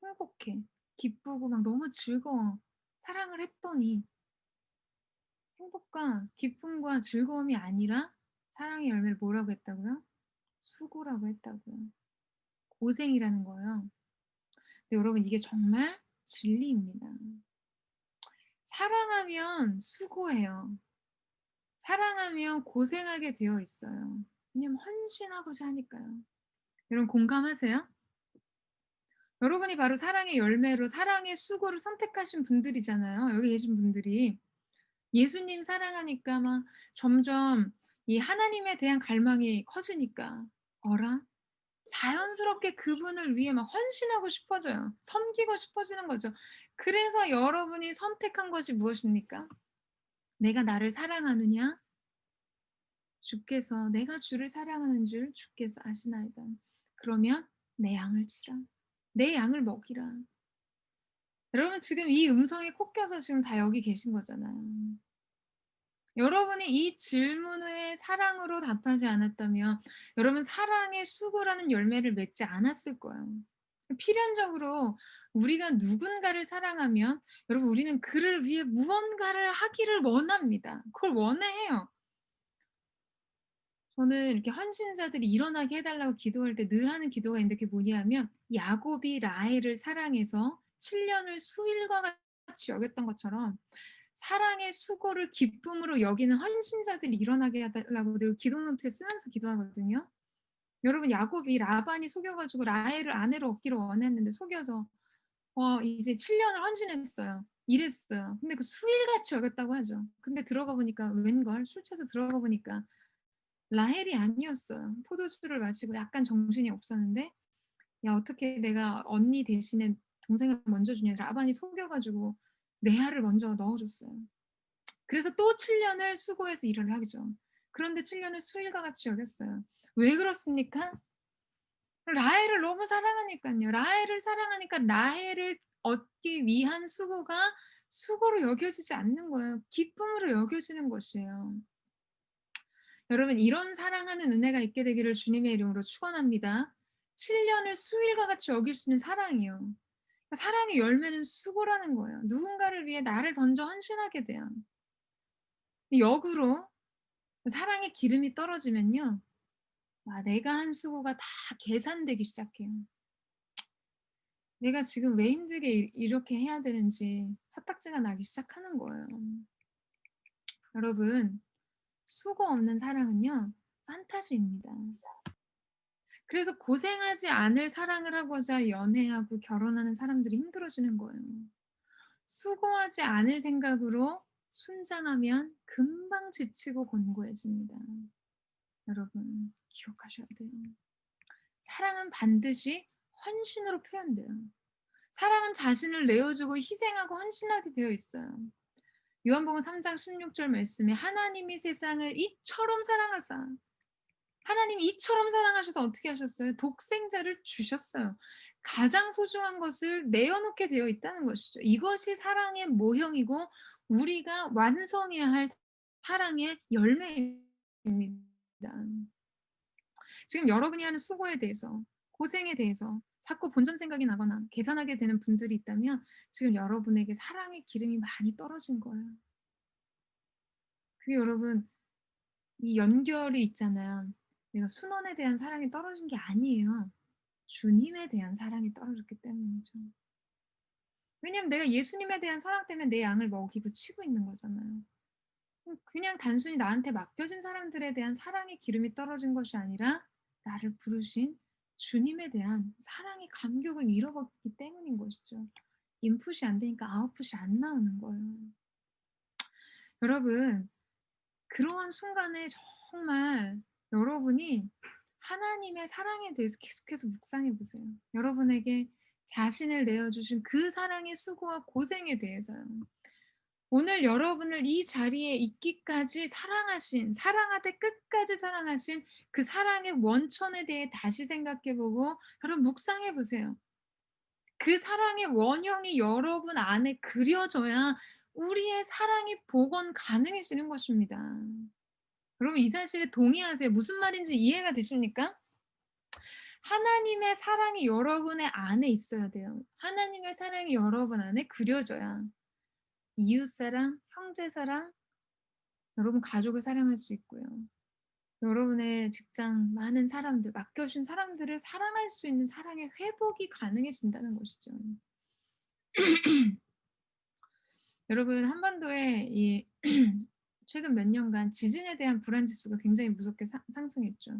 행복해, 기쁘고 막 너무 즐거워. 사랑을 했더니 행복과 기쁨과 즐거움이 아니라 사랑의 열매를 뭐라고 했다고요? 수고라고 했다고요. 고생이라는 거예요. 근데 여러분 이게 정말 진리입니다. 사랑하면 수고해요. 사랑하면 고생하게 되어 있어요. 왜냐면 헌신하고자 하니까요. 여러분 공감하세요? 여러분이 바로 사랑의 열매로 사랑의 수고를 선택하신 분들이잖아요. 여기 계신 분들이. 예수님 사랑하니까 막 점점 이 하나님에 대한 갈망이 커지니까 어라? 자연스럽게 그분을 위해 막 헌신하고 싶어져요. 섬기고 싶어지는 거죠. 그래서 여러분이 선택한 것이 무엇입니까? 내가 나를 사랑하느냐? 주께서 내가 주를 사랑하는 줄 주께서 아시나이다. 그러면 내 양을 치라. 내 양을 먹이라. 여러분 지금 이 음성에 코 껴서 지금 다 여기 계신 거잖아요. 여러분이 이 질문에 사랑으로 답하지 않았다면 여러분 사랑의 수고라는 열매를 맺지 않았을 거예요. 필연적으로 우리가 누군가를 사랑하면 여러분 우리는 그를 위해 무언가를 하기를 원합니다. 그걸 원해요. 저는 이렇게 헌신자들이 일어나게 해달라고 기도할 때 늘 하는 기도가 있는데 그게 뭐냐면 야곱이 라헬을 사랑해서 7년을 수일과 같이 여겼던 것처럼 사랑의 수고를 기쁨으로 여기는 헌신자들이 일어나게 해달라고 늘 기도 노트에 쓰면서 기도하거든요. 여러분 야곱이 라반이 속여가지고 라헬을 아내로 얻기를 원했는데 속여서 이제 7년을 헌신했어요. 일했어요. 근데 그 수일같이 여겼다고 하죠. 근데 들어가 보니까 웬걸 술 취해서 들어가 보니까 라헬이 아니었어요. 포도주를 마시고 약간 정신이 없었는데 야 어떻게 내가 언니 대신에 동생을 먼저 주냐 라반이 속여가지고 레아를 먼저 넣어줬어요. 그래서 또 7년을 수고해서 일을 하죠. 그런데 7년을 수일과 같이 여겼어요. 왜 그렇습니까? 라헬을 너무 사랑하니까요. 라헬을 사랑하니까 라헬을 얻기 위한 수고가 수고로 여겨지지 않는 거예요. 기쁨으로 여겨지는 것이에요. 여러분 이런 사랑하는 은혜가 있게 되기를 주님의 이름으로 축원합니다. 7년을 수일과 같이 여길 수 있는 사랑이요. 사랑의 열매는 수고라는 거예요. 누군가를 위해 나를 던져 헌신하게 돼요. 역으로 사랑의 기름이 떨어지면요. 내가 한 수고가 다 계산되기 시작해요. 내가 지금 왜 힘들게 이렇게 해야 되는지 화딱지가 나기 시작하는 거예요. 여러분, 수고 없는 사랑은요, 판타지입니다. 그래서 고생하지 않을 사랑을 하고자 연애하고 결혼하는 사람들이 힘들어지는 거예요. 수고하지 않을 생각으로 순장하면 금방 지치고 곤고해집니다. 여러분, 기억하셔야 돼요. 사랑은 반드시 헌신으로 표현돼요. 사랑은 자신을 내어주고 희생하고 헌신하게 되어 있어요. 요한복음 3장 16절 말씀에 하나님이 세상을 이처럼 사랑하사, 하나님이 이처럼 사랑하셔서 어떻게 하셨어요? 독생자를 주셨어요. 가장 소중한 것을 내어놓게 되어 있다는 것이죠. 이것이 사랑의 모형이고 우리가 완성해야 할 사랑의 열매입니다. 지금 여러분이 하는 수고에 대해서, 고생에 대해서 자꾸 본전 생각이 나거나 계산하게 되는 분들이 있다면 지금 여러분에게 사랑의 기름이 많이 떨어진 거예요. 그게 여러분, 이 연결이 있잖아요. 내가 순원에 대한 사랑이 떨어진 게 아니에요. 주님에 대한 사랑이 떨어졌기 때문이죠. 왜냐면 내가 예수님에 대한 사랑 때문에 내 양을 먹이고 치고 있는 거잖아요. 그냥 단순히 나한테 맡겨진 사람들에 대한 사랑의 기름이 떨어진 것이 아니라 나를 부르신 주님에 대한 사랑의 감격을 잃어버렸기 때문인 것이죠. 인풋이 안 되니까 아웃풋이 안 나오는 거예요. 여러분, 그러한 순간에 정말 여러분이 하나님의 사랑에 대해서 계속해서 묵상해 보세요. 여러분에게 자신을 내어주신 그 사랑의 수고와 고생에 대해서요. 오늘 여러분을 이 자리에 있기까지 사랑하신, 사랑하되 끝까지 사랑하신 그 사랑의 원천에 대해 다시 생각해 보고 여러분 묵상해 보세요. 그 사랑의 원형이 여러분 안에 그려져야 우리의 사랑이 복원 가능해지는 것입니다. 여러분 이 사실에 동의하세요? 무슨 말인지 이해가 되십니까? 하나님의 사랑이 여러분의 안에 있어야 돼요. 하나님의 사랑이 여러분 안에 그려져야 이웃사랑, 형제사랑, 여러분 가족을 사랑할 수 있고요. 여러분의 직장 많은 사람들, 맡겨주신 사람들을 사랑할 수 있는 사랑의 회복이 가능해진다는 것이죠. 여러분 한반도에 이 최근 몇 년간 지진에 대한 불안 지수가 굉장히 무섭게 상승했죠.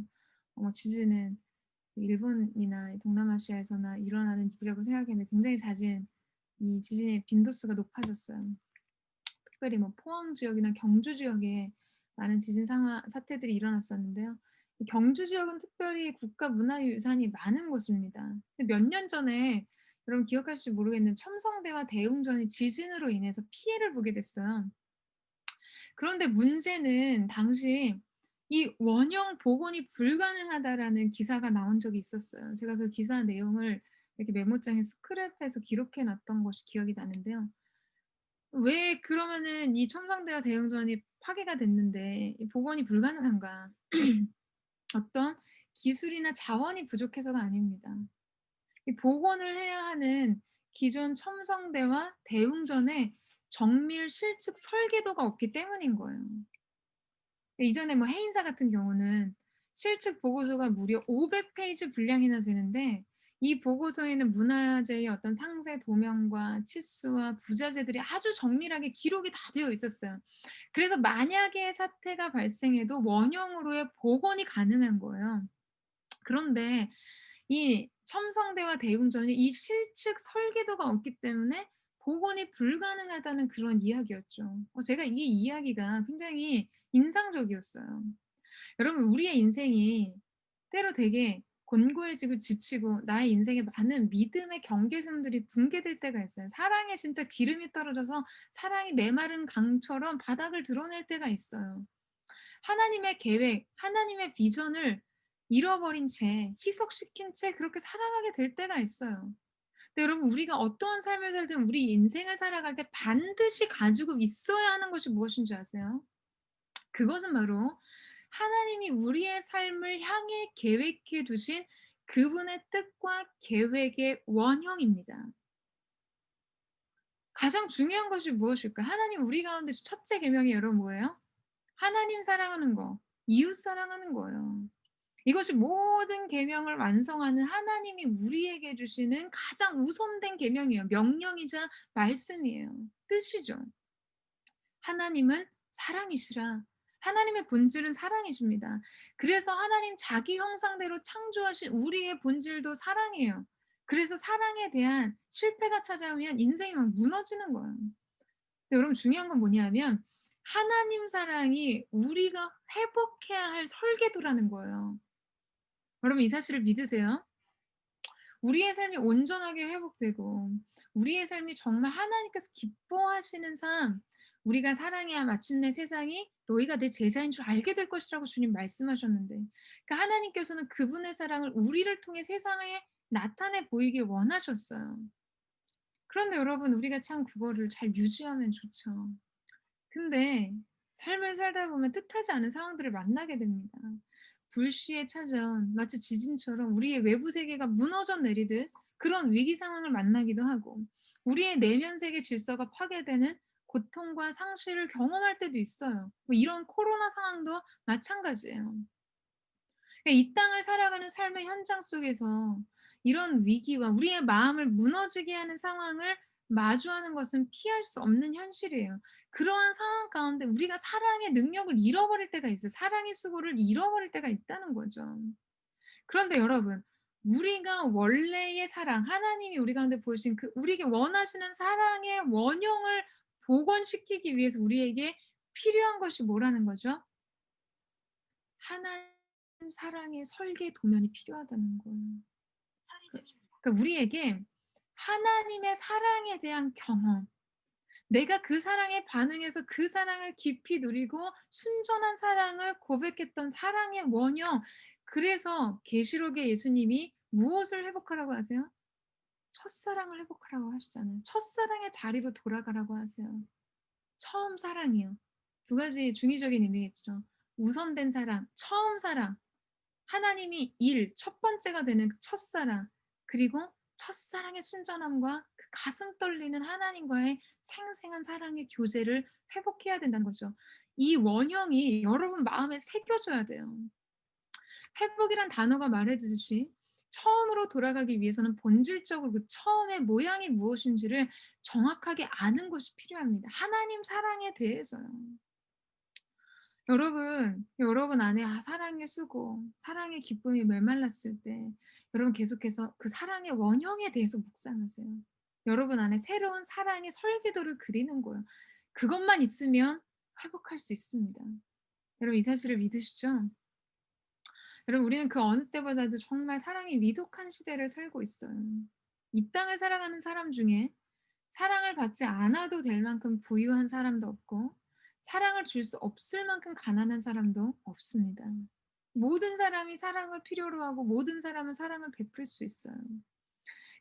지진은 일본이나 동남아시아에서나 일어나는 일이라고 생각했는데 굉장히 잦은 이 지진의 빈도수가 높아졌어요. 특별히 포항 지역이나 경주 지역에 많은 지진 사태들이 일어났었는데요. 이 경주 지역은 특별히 국가문화유산이 많은 곳입니다. 몇 년 전에 여러분 기억하실지 모르겠는데 첨성대와 대웅전이 지진으로 인해서 피해를 보게 됐어요. 그런데 문제는 당시 이 원형 복원이 불가능하다라는 기사가 나온 적이 있었어요. 제가 그 기사 내용을 이렇게 메모장에 스크랩해서 기록해 놨던 것이 기억이 나는데요. 왜 그러면은 이 첨성대와 대웅전이 파괴가 됐는데 이 복원이 불가능한가? 어떤 기술이나 자원이 부족해서가 아닙니다. 이 복원을 해야 하는 기존 첨성대와 대웅전의 정밀 실측 설계도가 없기 때문인 거예요. 이전에 해인사 같은 경우는 실측 보고서가 무려 500페이지 분량이나 되는데 이 보고서에는 문화재의 어떤 상세 도면과 치수와 부자재들이 아주 정밀하게 기록이 다 되어 있었어요. 그래서 만약에 사태가 발생해도 원형으로의 복원이 가능한 거예요. 그런데 이 첨성대와 대웅전이 이 실측 설계도가 없기 때문에 복원이 불가능하다는 그런 이야기였죠. 제가 이 이야기가 굉장히 인상적이었어요. 여러분 우리의 인생이 때로 되게 곤고해지고 지치고 나의 인생에 많은 믿음의 경계선들이 붕괴될 때가 있어요. 사랑에 진짜 기름이 떨어져서 사랑이 메마른 강처럼 바닥을 드러낼 때가 있어요. 하나님의 계획, 하나님의 비전을 잃어버린 채, 희석시킨 채 그렇게 살아가게 될 때가 있어요. 근데 여러분 우리가 어떠한 삶을 살든 우리 인생을 살아갈 때 반드시 가지고 있어야 하는 것이 무엇인 줄 아세요? 그것은 바로 하나님이 우리의 삶을 향해 계획해 두신 그분의 뜻과 계획의 원형입니다. 가장 중요한 것이 무엇일까요? 하나님 우리 가운데 첫째 계명이 여러분 뭐예요? 하나님 사랑하는 거, 이웃 사랑하는 거예요. 이것이 모든 계명을 완성하는 하나님이 우리에게 주시는 가장 우선된 계명이에요. 명령이자 말씀이에요. 뜻이죠. 하나님은 사랑이시라. 하나님의 본질은 사랑이십니다. 그래서 하나님 자기 형상대로 창조하신 우리의 본질도 사랑이에요. 그래서 사랑에 대한 실패가 찾아오면 인생이 막 무너지는 거예요. 근데 여러분 중요한 건 뭐냐면 하나님 사랑이 우리가 회복해야 할 설계도라는 거예요. 여러분 이 사실을 믿으세요? 우리의 삶이 온전하게 회복되고 우리의 삶이 정말 하나님께서 기뻐하시는 삶, 우리가 사랑해야 마침내 세상이 너희가 내 제자인 줄 알게 될 것이라고 주님 말씀하셨는데, 그러니까 하나님께서는 그분의 사랑을 우리를 통해 세상에 나타내 보이길 원하셨어요. 그런데 여러분 우리가 참 그거를 잘 유지하면 좋죠. 근데 삶을 살다 보면 뜻하지 않은 상황들을 만나게 됩니다. 불시에 찾아온 마치 지진처럼 우리의 외부 세계가 무너져 내리듯 그런 위기 상황을 만나기도 하고 우리의 내면 세계 질서가 파괴되는 고통과 상실을 경험할 때도 있어요. 뭐 이런 코로나 상황도 마찬가지예요. 그러니까 이 땅을 살아가는 삶의 현장 속에서 이런 위기와 우리의 마음을 무너지게 하는 상황을 마주하는 것은 피할 수 없는 현실이에요. 그러한 상황 가운데 우리가 사랑의 능력을 잃어버릴 때가 있어요. 사랑의 수고를 잃어버릴 때가 있다는 거죠. 그런데 여러분, 우리가 원래의 사랑, 하나님이 우리 가운데 보이신 그 우리에게 원하시는 사랑의 원형을 복원시키기 위해서 우리에게 필요한 것이 뭐라는 거죠? 하나님 사랑의 설계 도면이 필요하다는 거예요. 그러니까 우리에게 하나님의 사랑에 대한 경험, 내가 그 사랑에 반응해서 그 사랑을 깊이 누리고 순전한 사랑을 고백했던 사랑의 원형. 그래서 계시록의 예수님이 무엇을 회복하라고 하세요? 첫사랑을 회복하라고 하시잖아요. 첫사랑의 자리로 돌아가라고 하세요. 처음 사랑이요. 두 가지 중의적인 의미겠죠. 우선된 사랑, 처음 사랑. 하나님이 첫 번째가 되는 그 첫사랑, 그리고 첫사랑의 순전함과 그 가슴 떨리는 하나님과의 생생한 사랑의 교제를 회복해야 된다는 거죠. 이 원형이 여러분 마음에 새겨져야 돼요. 회복이란 단어가 말해주듯이 처음으로 돌아가기 위해서는 본질적으로 그 처음의 모양이 무엇인지를 정확하게 아는 것이 필요합니다. 하나님 사랑에 대해서요. 여러분 안에 사랑의 수고, 사랑의 기쁨이 메말랐을 때 여러분 계속해서 그 사랑의 원형에 대해서 묵상하세요. 여러분 안에 새로운 사랑의 설계도를 그리는 거예요. 그것만 있으면 회복할 수 있습니다. 여러분 이 사실을 믿으시죠? 여러분 우리는 그 어느 때보다도 정말 사랑이 위독한 시대를 살고 있어요. 이 땅을 살아가는 사람 중에 사랑을 받지 않아도 될 만큼 부유한 사람도 없고 사랑을 줄 수 없을 만큼 가난한 사람도 없습니다. 모든 사람이 사랑을 필요로 하고 모든 사람은 사랑을 베풀 수 있어요.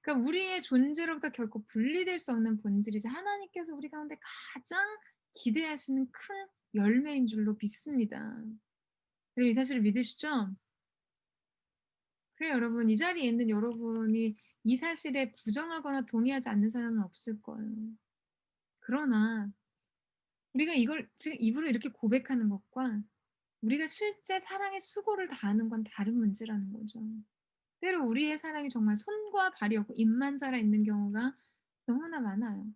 그러니까 우리의 존재로부터 결코 분리될 수 없는 본질이자 하나님께서 우리 가운데 가장 기대하시는 큰 열매인 줄로 믿습니다. 그리고 이 사실을 믿으시죠? 그래 여러분 이 자리에 있는 여러분이 이 사실에 부정하거나 동의하지 않는 사람은 없을 거예요. 그러나 우리가 이걸 지금 입으로 이렇게 고백하는 것과 우리가 실제 사랑의 수고를 다하는 건 다른 문제라는 거죠. 때로 우리의 사랑이 정말 손과 발이 없고 입만 살아있는 경우가 너무나 많아요.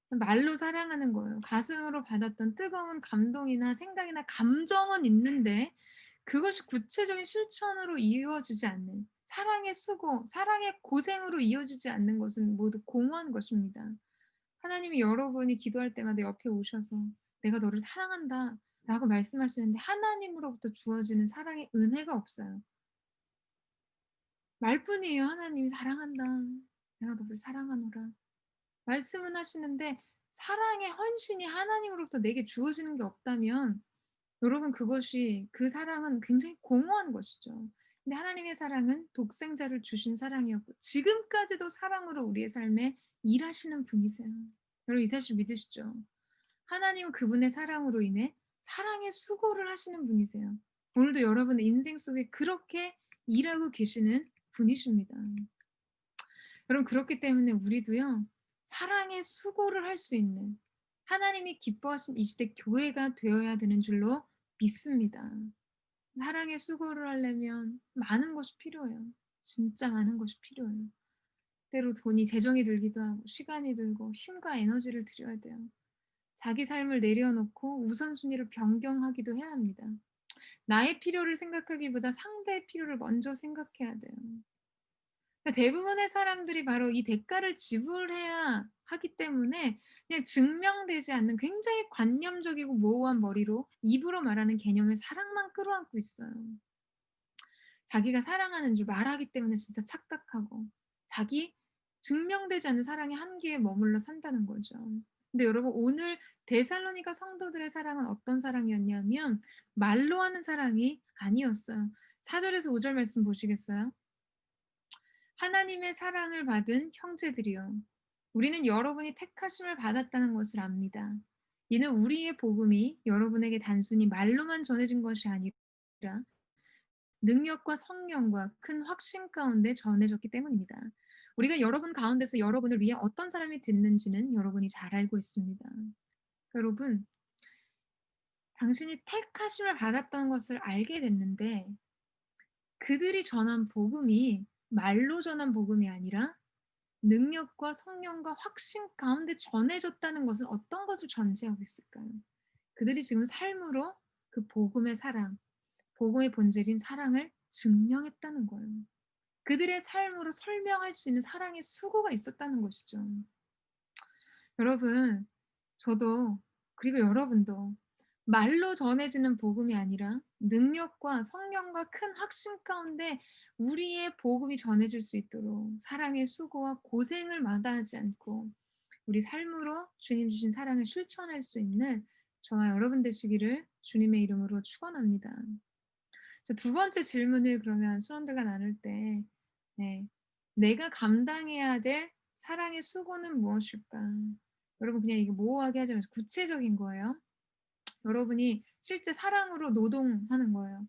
말로 사랑하는 거예요. 가슴으로 받았던 뜨거운 감동이나 생각이나 감정은 있는데 그것이 구체적인 실천으로 이루어지지 않는 사랑의 수고, 사랑의 고생으로 이어지지 않는 것은 모두 공허한 것입니다. 하나님이 여러분이 기도할 때마다 옆에 오셔서 내가 너를 사랑한다 라고 말씀하시는데 하나님으로부터 주어지는 사랑의 은혜가 없어요. 말뿐이에요. 하나님이 사랑한다. 내가 너를 사랑하노라. 말씀은 하시는데 사랑의 헌신이 하나님으로부터 내게 주어지는 게 없다면 여러분 그것이 그 사랑은 굉장히 공허한 것이죠. 근데 하나님의 사랑은 독생자를 주신 사랑이었고 지금까지도 사랑으로 우리의 삶에 일하시는 분이세요. 여러분 이 사실 믿으시죠? 하나님은 그분의 사랑으로 인해 사랑의 수고를 하시는 분이세요. 오늘도 여러분의 인생 속에 그렇게 일하고 계시는 분이십니다. 여러분 그렇기 때문에 우리도요. 사랑의 수고를 할 수 있는 하나님이 기뻐하신 이 시대 교회가 되어야 되는 줄로 믿습니다. 사랑의 수고를 하려면 많은 것이 필요해요. 진짜 많은 것이 필요해요. 때로 돈이 재정이 들기도 하고 시간이 들고 힘과 에너지를 들여야 돼요. 자기 삶을 내려놓고 우선순위를 변경하기도 해야 합니다. 나의 필요를 생각하기보다 상대의 필요를 먼저 생각해야 돼요. 그러니까 대부분의 사람들이 바로 이 대가를 지불해야 하기 때문에 그냥 증명되지 않는 굉장히 관념적이고 모호한 머리로 입으로 말하는 개념의 사랑만 끌어안고 있어요. 자기가 사랑하는 줄 말하기 때문에 진짜 착각하고 자기 증명되지 않는 사랑의 한계에 머물러 산다는 거죠. 근데 여러분 오늘 데살로니가 성도들의 사랑은 어떤 사랑이었냐면 말로 하는 사랑이 아니었어요. 4절에서 5절 말씀 보시겠어요? 하나님의 사랑을 받은 형제들이여 우리는 여러분이 택하심을 받았다는 것을 압니다. 이는 우리의 복음이 여러분에게 단순히 말로만 전해진 것이 아니라 능력과 성령과 큰 확신 가운데 전해졌기 때문입니다. 우리가 여러분 가운데서 여러분을 위해 어떤 사람이 됐는지는 여러분이 잘 알고 있습니다. 여러분, 당신이 택하심을 받았던 것을 알게 됐는데 그들이 전한 복음이 말로 전한 복음이 아니라 능력과 성령과 확신 가운데 전해졌다는 것은 어떤 것을 전제하고 있을까요? 그들이 지금 삶으로 그 복음의 사랑, 복음의 본질인 사랑을 증명했다는 거예요. 그들의 삶으로 설명할 수 있는 사랑의 수고가 있었다는 것이죠. 여러분, 저도 그리고 여러분도 말로 전해지는 복음이 아니라 능력과 성령과 큰 확신 가운데 우리의 복음이 전해질 수 있도록 사랑의 수고와 고생을 마다하지 않고 우리 삶으로 주님 주신 사랑을 실천할 수 있는 저와 여러분 되시기를 주님의 이름으로 축원합니다. 두 번째 질문을 그러면 수원들과 나눌 때, 네, 내가 감당해야 될 사랑의 수고는 무엇일까? 여러분 그냥 이거 모호하게 하지 마시고 구체적인 거예요. 여러분이 실제 사랑으로 노동하는 거예요.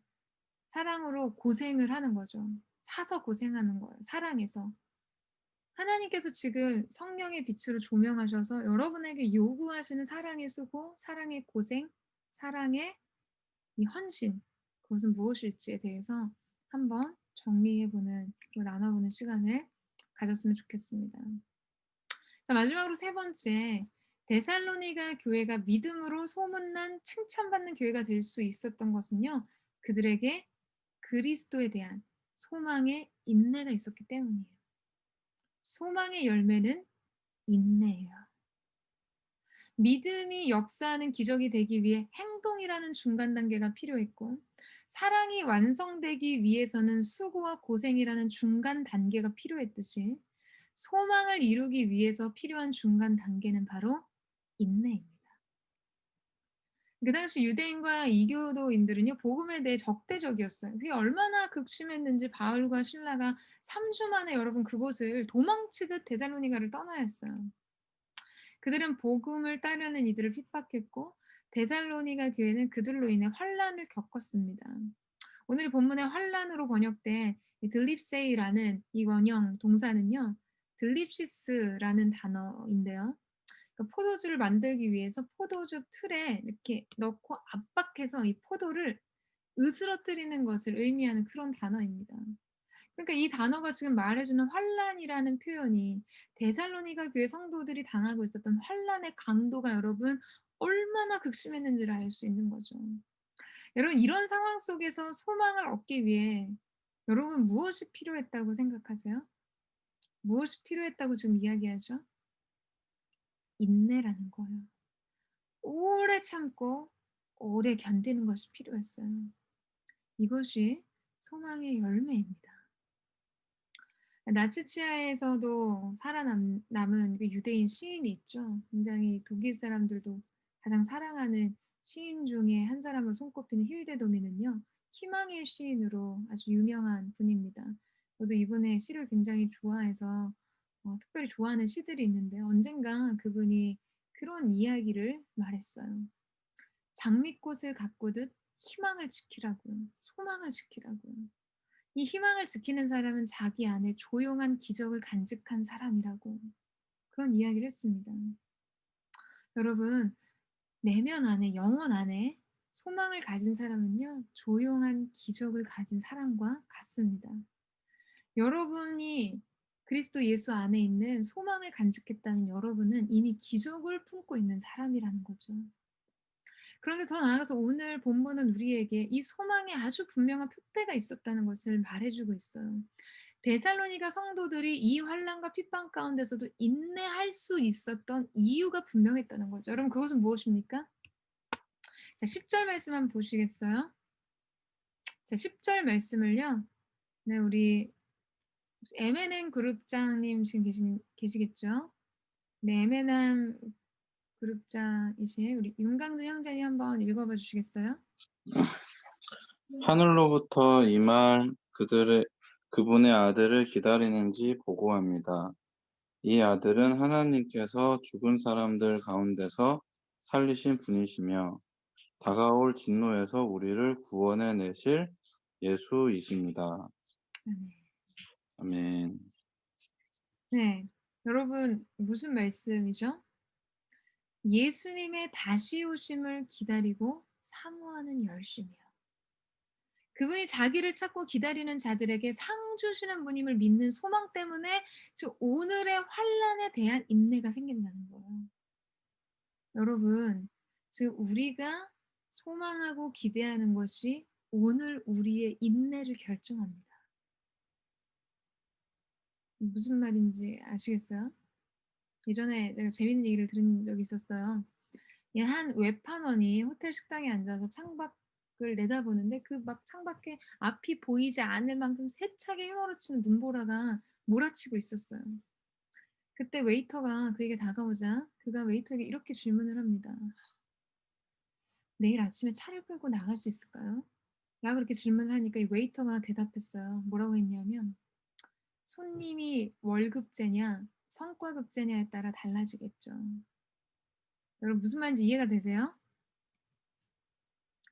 사랑으로 고생을 하는 거죠. 사서 고생하는 거예요. 사랑해서. 하나님께서 지금 성령의 빛으로 조명하셔서 여러분에게 요구하시는 사랑의 수고, 사랑의 고생, 사랑의 이 헌신, 그것은 무엇일지에 대해서 한번 정리해보는, 그리고 나눠보는 시간을 가졌으면 좋겠습니다. 자, 마지막으로 세 번째, 데살로니가 교회가 믿음으로 소문난 칭찬받는 교회가 될 수 있었던 것은요, 그들에게 그리스도에 대한 소망의 인내가 있었기 때문이에요. 소망의 열매는 인내예요. 믿음이 역사하는 기적이 되기 위해 행동이라는 중간 단계가 필요했고, 사랑이 완성되기 위해서는 수고와 고생이라는 중간 단계가 필요했듯이, 소망을 이루기 위해서 필요한 중간 단계는 바로 인내입니다. 그 당시 유대인과 이교도인들은요, 복음에 대해 적대적이었어요. 그게 얼마나 극심했는지 바울과 실라가 3주 만에 여러분 그곳을 도망치듯 데살로니가를 떠나야 했어요. 그들은 복음을 따르는 이들을 핍박했고 데살로니가 교회는 그들로 인해 환란을 겪었습니다. 오늘 본문의 환란으로 번역된 이 들립세이라는 이 원형 동사는요. 들립시스라는 단어인데요. 그러니까 포도주를 만들기 위해서 포도주 틀에 이렇게 넣고 압박해서 이 포도를 으스러뜨리는 것을 의미하는 그런 단어입니다. 그러니까 이 단어가 지금 말해주는 환란이라는 표현이 데살로니가 교회 성도들이 당하고 있었던 환란의 강도가 여러분 얼마나 극심했는지를 알 수 있는 거죠. 여러분 이런 상황 속에서 소망을 얻기 위해 여러분 무엇이 필요했다고 생각하세요? 무엇이 필요했다고 지금 이야기하죠? 인내라는 거예요. 오래 참고 오래 견디는 것이 필요했어요. 이것이 소망의 열매입니다. 나치치아에서도 살아남은 그 유대인 시인이 있죠. 굉장히 독일 사람들도 가장 사랑하는 시인 중에 한 사람으로 손꼽히는 힐데도미는요. 희망의 시인으로 아주 유명한 분입니다. 저도 이분의 시를 굉장히 좋아해서 특별히 좋아하는 시들이 있는데 언젠가 그분이 그런 이야기를 말했어요. 장미꽃을 가꾸듯 희망을 지키라고요. 소망을 지키라고요. 이 희망을 지키는 사람은 자기 안에 조용한 기적을 간직한 사람이라고. 그런 이야기를 했습니다. 여러분, 내면 안에, 영혼 안에 소망을 가진 사람은요, 조용한 기적을 가진 사람과 같습니다. 여러분이 그리스도 예수 안에 있는 소망을 간직했다면 여러분은 이미 기적을 품고 있는 사람이라는 거죠. 그런데 더 나아가서 오늘 본문은 우리에게 이 소망에 아주 분명한 표대가 있었다는 것을 말해주고 있어요. 데살로니가 성도들이 이 환난과 핍박 가운데서도 인내할 수 있었던 이유가 분명했다는 거죠. 여러분, 그것은 무엇입니까? 자, 10절 말씀 한번 보시겠어요? 자, 10절 말씀을요. 네, 우리 M&N 그룹장님 지금 계시겠죠? 네, M&N 그룹장이신 우리 윤강준 형제님 한번 읽어봐 주시겠어요? 하늘로부터 임할 그분의 아들을 기다리는지 보고합니다. 이 아들은 하나님께서 죽은 사람들 가운데서 살리신 분이시며 다가올 진노에서 우리를 구원해 내실 예수이십니다. 아멘. 네, 여러분 무슨 말씀이죠? 예수님의 다시 오심을 기다리고 사모하는 열심이요. 그분이 자기를 찾고 기다리는 자들에게 상 주시는 분임을 믿는 소망 때문에 즉 오늘의 환난에 대한 인내가 생긴다는 거예요. 여러분, 즉 우리가 소망하고 기대하는 것이 오늘 우리의 인내를 결정합니다. 무슨 말인지 아시겠어요? 예전에 제가 재밌는 얘기를 들은 적이 있었어요. 한 외판원이 호텔 식당에 앉아서 창밖을 내다보는데 그 막 창밖에 앞이 보이지 않을 만큼 세차게 휘몰아치는 눈보라가 몰아치고 있었어요. 그때 웨이터가 그에게 다가오자 그가 웨이터에게 이렇게 질문을 합니다. 내일 아침에 차를 끌고 나갈 수 있을까요? 라고 그렇게 질문을 하니까 이 웨이터가 대답했어요. 뭐라고 했냐면 손님이 월급제냐 성과급제냐에 따라 달라지겠죠. 여러분 무슨 말인지 이해가 되세요?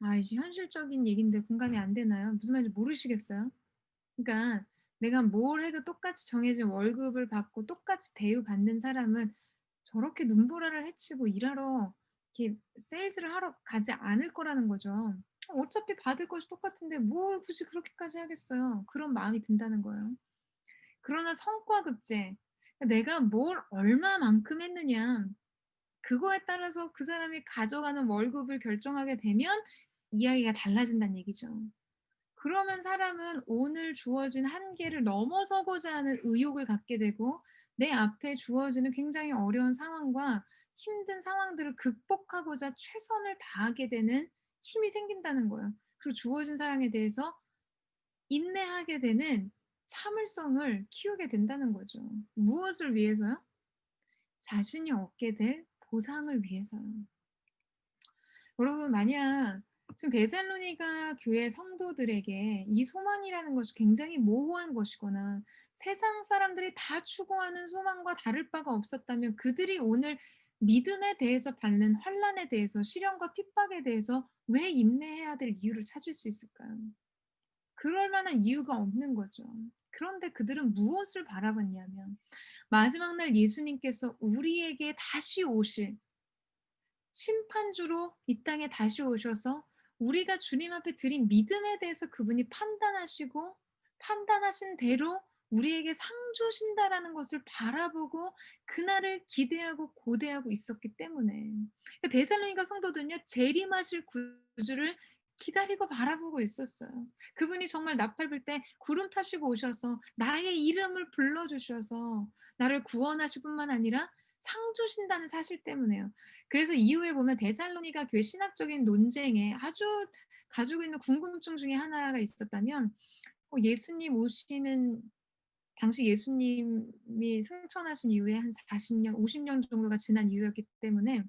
아, 이제 현실적인 얘기인데 공감이 안 되나요? 무슨 말인지 모르시겠어요? 그러니까 내가 뭘 해도 똑같이 정해진 월급을 받고 똑같이 대우받는 사람은 저렇게 눈보라를 헤치고 일하러 이렇게 세일즈를 하러 가지 않을 거라는 거죠. 어차피 받을 것이 똑같은데 뭘 굳이 그렇게까지 하겠어요. 그런 마음이 든다는 거예요. 그러나 성과급제, 내가 뭘 얼마만큼 했느냐, 그거에 따라서 그 사람이 가져가는 월급을 결정하게 되면 이야기가 달라진다는 얘기죠. 그러면 사람은 오늘 주어진 한계를 넘어서고자 하는 의욕을 갖게 되고 내 앞에 주어지는 굉장히 어려운 상황과 힘든 상황들을 극복하고자 최선을 다하게 되는 힘이 생긴다는 거예요. 그리고 주어진 사랑에 대해서 인내하게 되는 참을성을 키우게 된다는 거죠. 무엇을 위해서요? 자신이 얻게 될 보상을 위해서요. 여러분, 만약 지금 데살로니가 교회 성도들에게 이 소망이라는 것이 굉장히 모호한 것이거나 세상 사람들이 다 추구하는 소망과 다를 바가 없었다면 그들이 오늘 믿음에 대해서 받는 환난에 대해서 시련과 핍박에 대해서 왜 인내해야 될 이유를 찾을 수 있을까요? 그럴 만한 이유가 없는 거죠. 그런데 그들은 무엇을 바라봤냐면 마지막 날 예수님께서 우리에게 다시 오실 심판주로 이 땅에 다시 오셔서 우리가 주님 앞에 드린 믿음에 대해서 그분이 판단하시고 판단하신 대로 우리에게 상 주신다라는 것을 바라보고 그날을 기대하고 고대하고 있었기 때문에 데살로니가 성도들은요 재림하실 구주를 기다리고 바라보고 있었어요. 그분이 정말 나팔 불 때 구름 타시고 오셔서 나의 이름을 불러주셔서 나를 구원하실 뿐만 아니라 상 주신다는 사실 때문에요. 그래서 이후에 보면 데살로니가 교회 신학적인 논쟁에 아주 가지고 있는 궁금증 중에 하나가 있었다면 예수님 오시는 당시 예수님이 승천하신 이후에 한 40년, 50년 정도가 지난 이후였기 때문에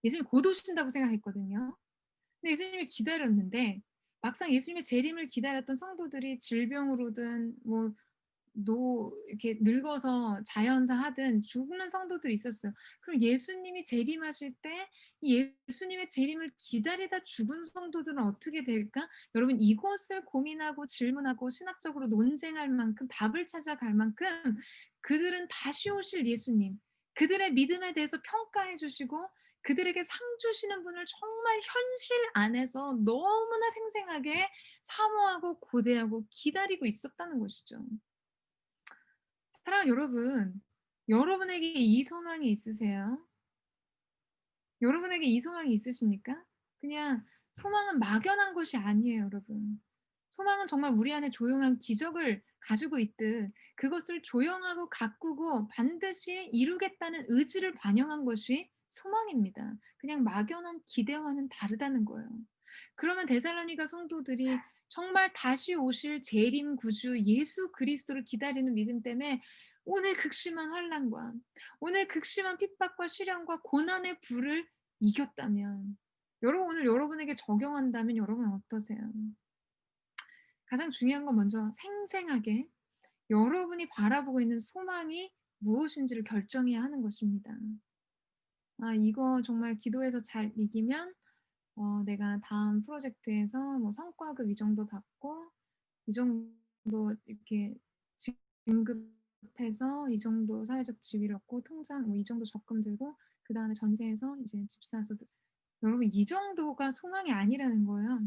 예수님이 곧 오신다고 생각했거든요. 근데 예수님이 기다렸는데 막상 예수님의 재림을 기다렸던 성도들이 질병으로든 뭐 이렇게 늙어서 자연사 하든 죽는 성도들이 있었어요. 그럼 예수님이 재림하실 때 예수님의 재림을 기다리다 죽은 성도들은 어떻게 될까? 여러분 이것을 고민하고 질문하고 신학적으로 논쟁할 만큼 답을 찾아갈 만큼 그들은 다시 오실 예수님, 그들의 믿음에 대해서 평가해 주시고 그들에게 상 주시는 분을 정말 현실 안에서 너무나 생생하게 사모하고 고대하고 기다리고 있었다는 것이죠. 사랑하는 여러분, 여러분에게 이 소망이 있으세요? 여러분에게 이 소망이 있으십니까? 그냥 소망은 막연한 것이 아니에요, 여러분. 소망은 정말 우리 안에 조용한 기적을 가지고 있듯 그것을 조용하고 가꾸고 반드시 이루겠다는 의지를 반영한 것이 소망입니다. 그냥 막연한 기대와는 다르다는 거예요. 그러면 데살로니가 성도들이 정말 다시 오실 재림 구주 예수 그리스도를 기다리는 믿음 때문에 오늘 극심한 환난과 오늘 극심한 핍박과 시련과 고난의 불을 이겼다면 여러분 오늘 여러분에게 적용한다면 여러분 어떠세요? 가장 중요한 건 먼저 생생하게 여러분이 바라보고 있는 소망이 무엇인지를 결정해야 하는 것입니다. 아, 이거 정말 기도해서 잘 이기면 내가 다음 프로젝트에서 뭐 성과급 이 정도 받고 이 정도 이렇게 진급해서 이 정도 사회적 지위를 얻고 통장 뭐 이 정도 적금 들고 그 다음에 전세에서 이제 집 사서 여러분 이 정도가 소망이 아니라는 거예요.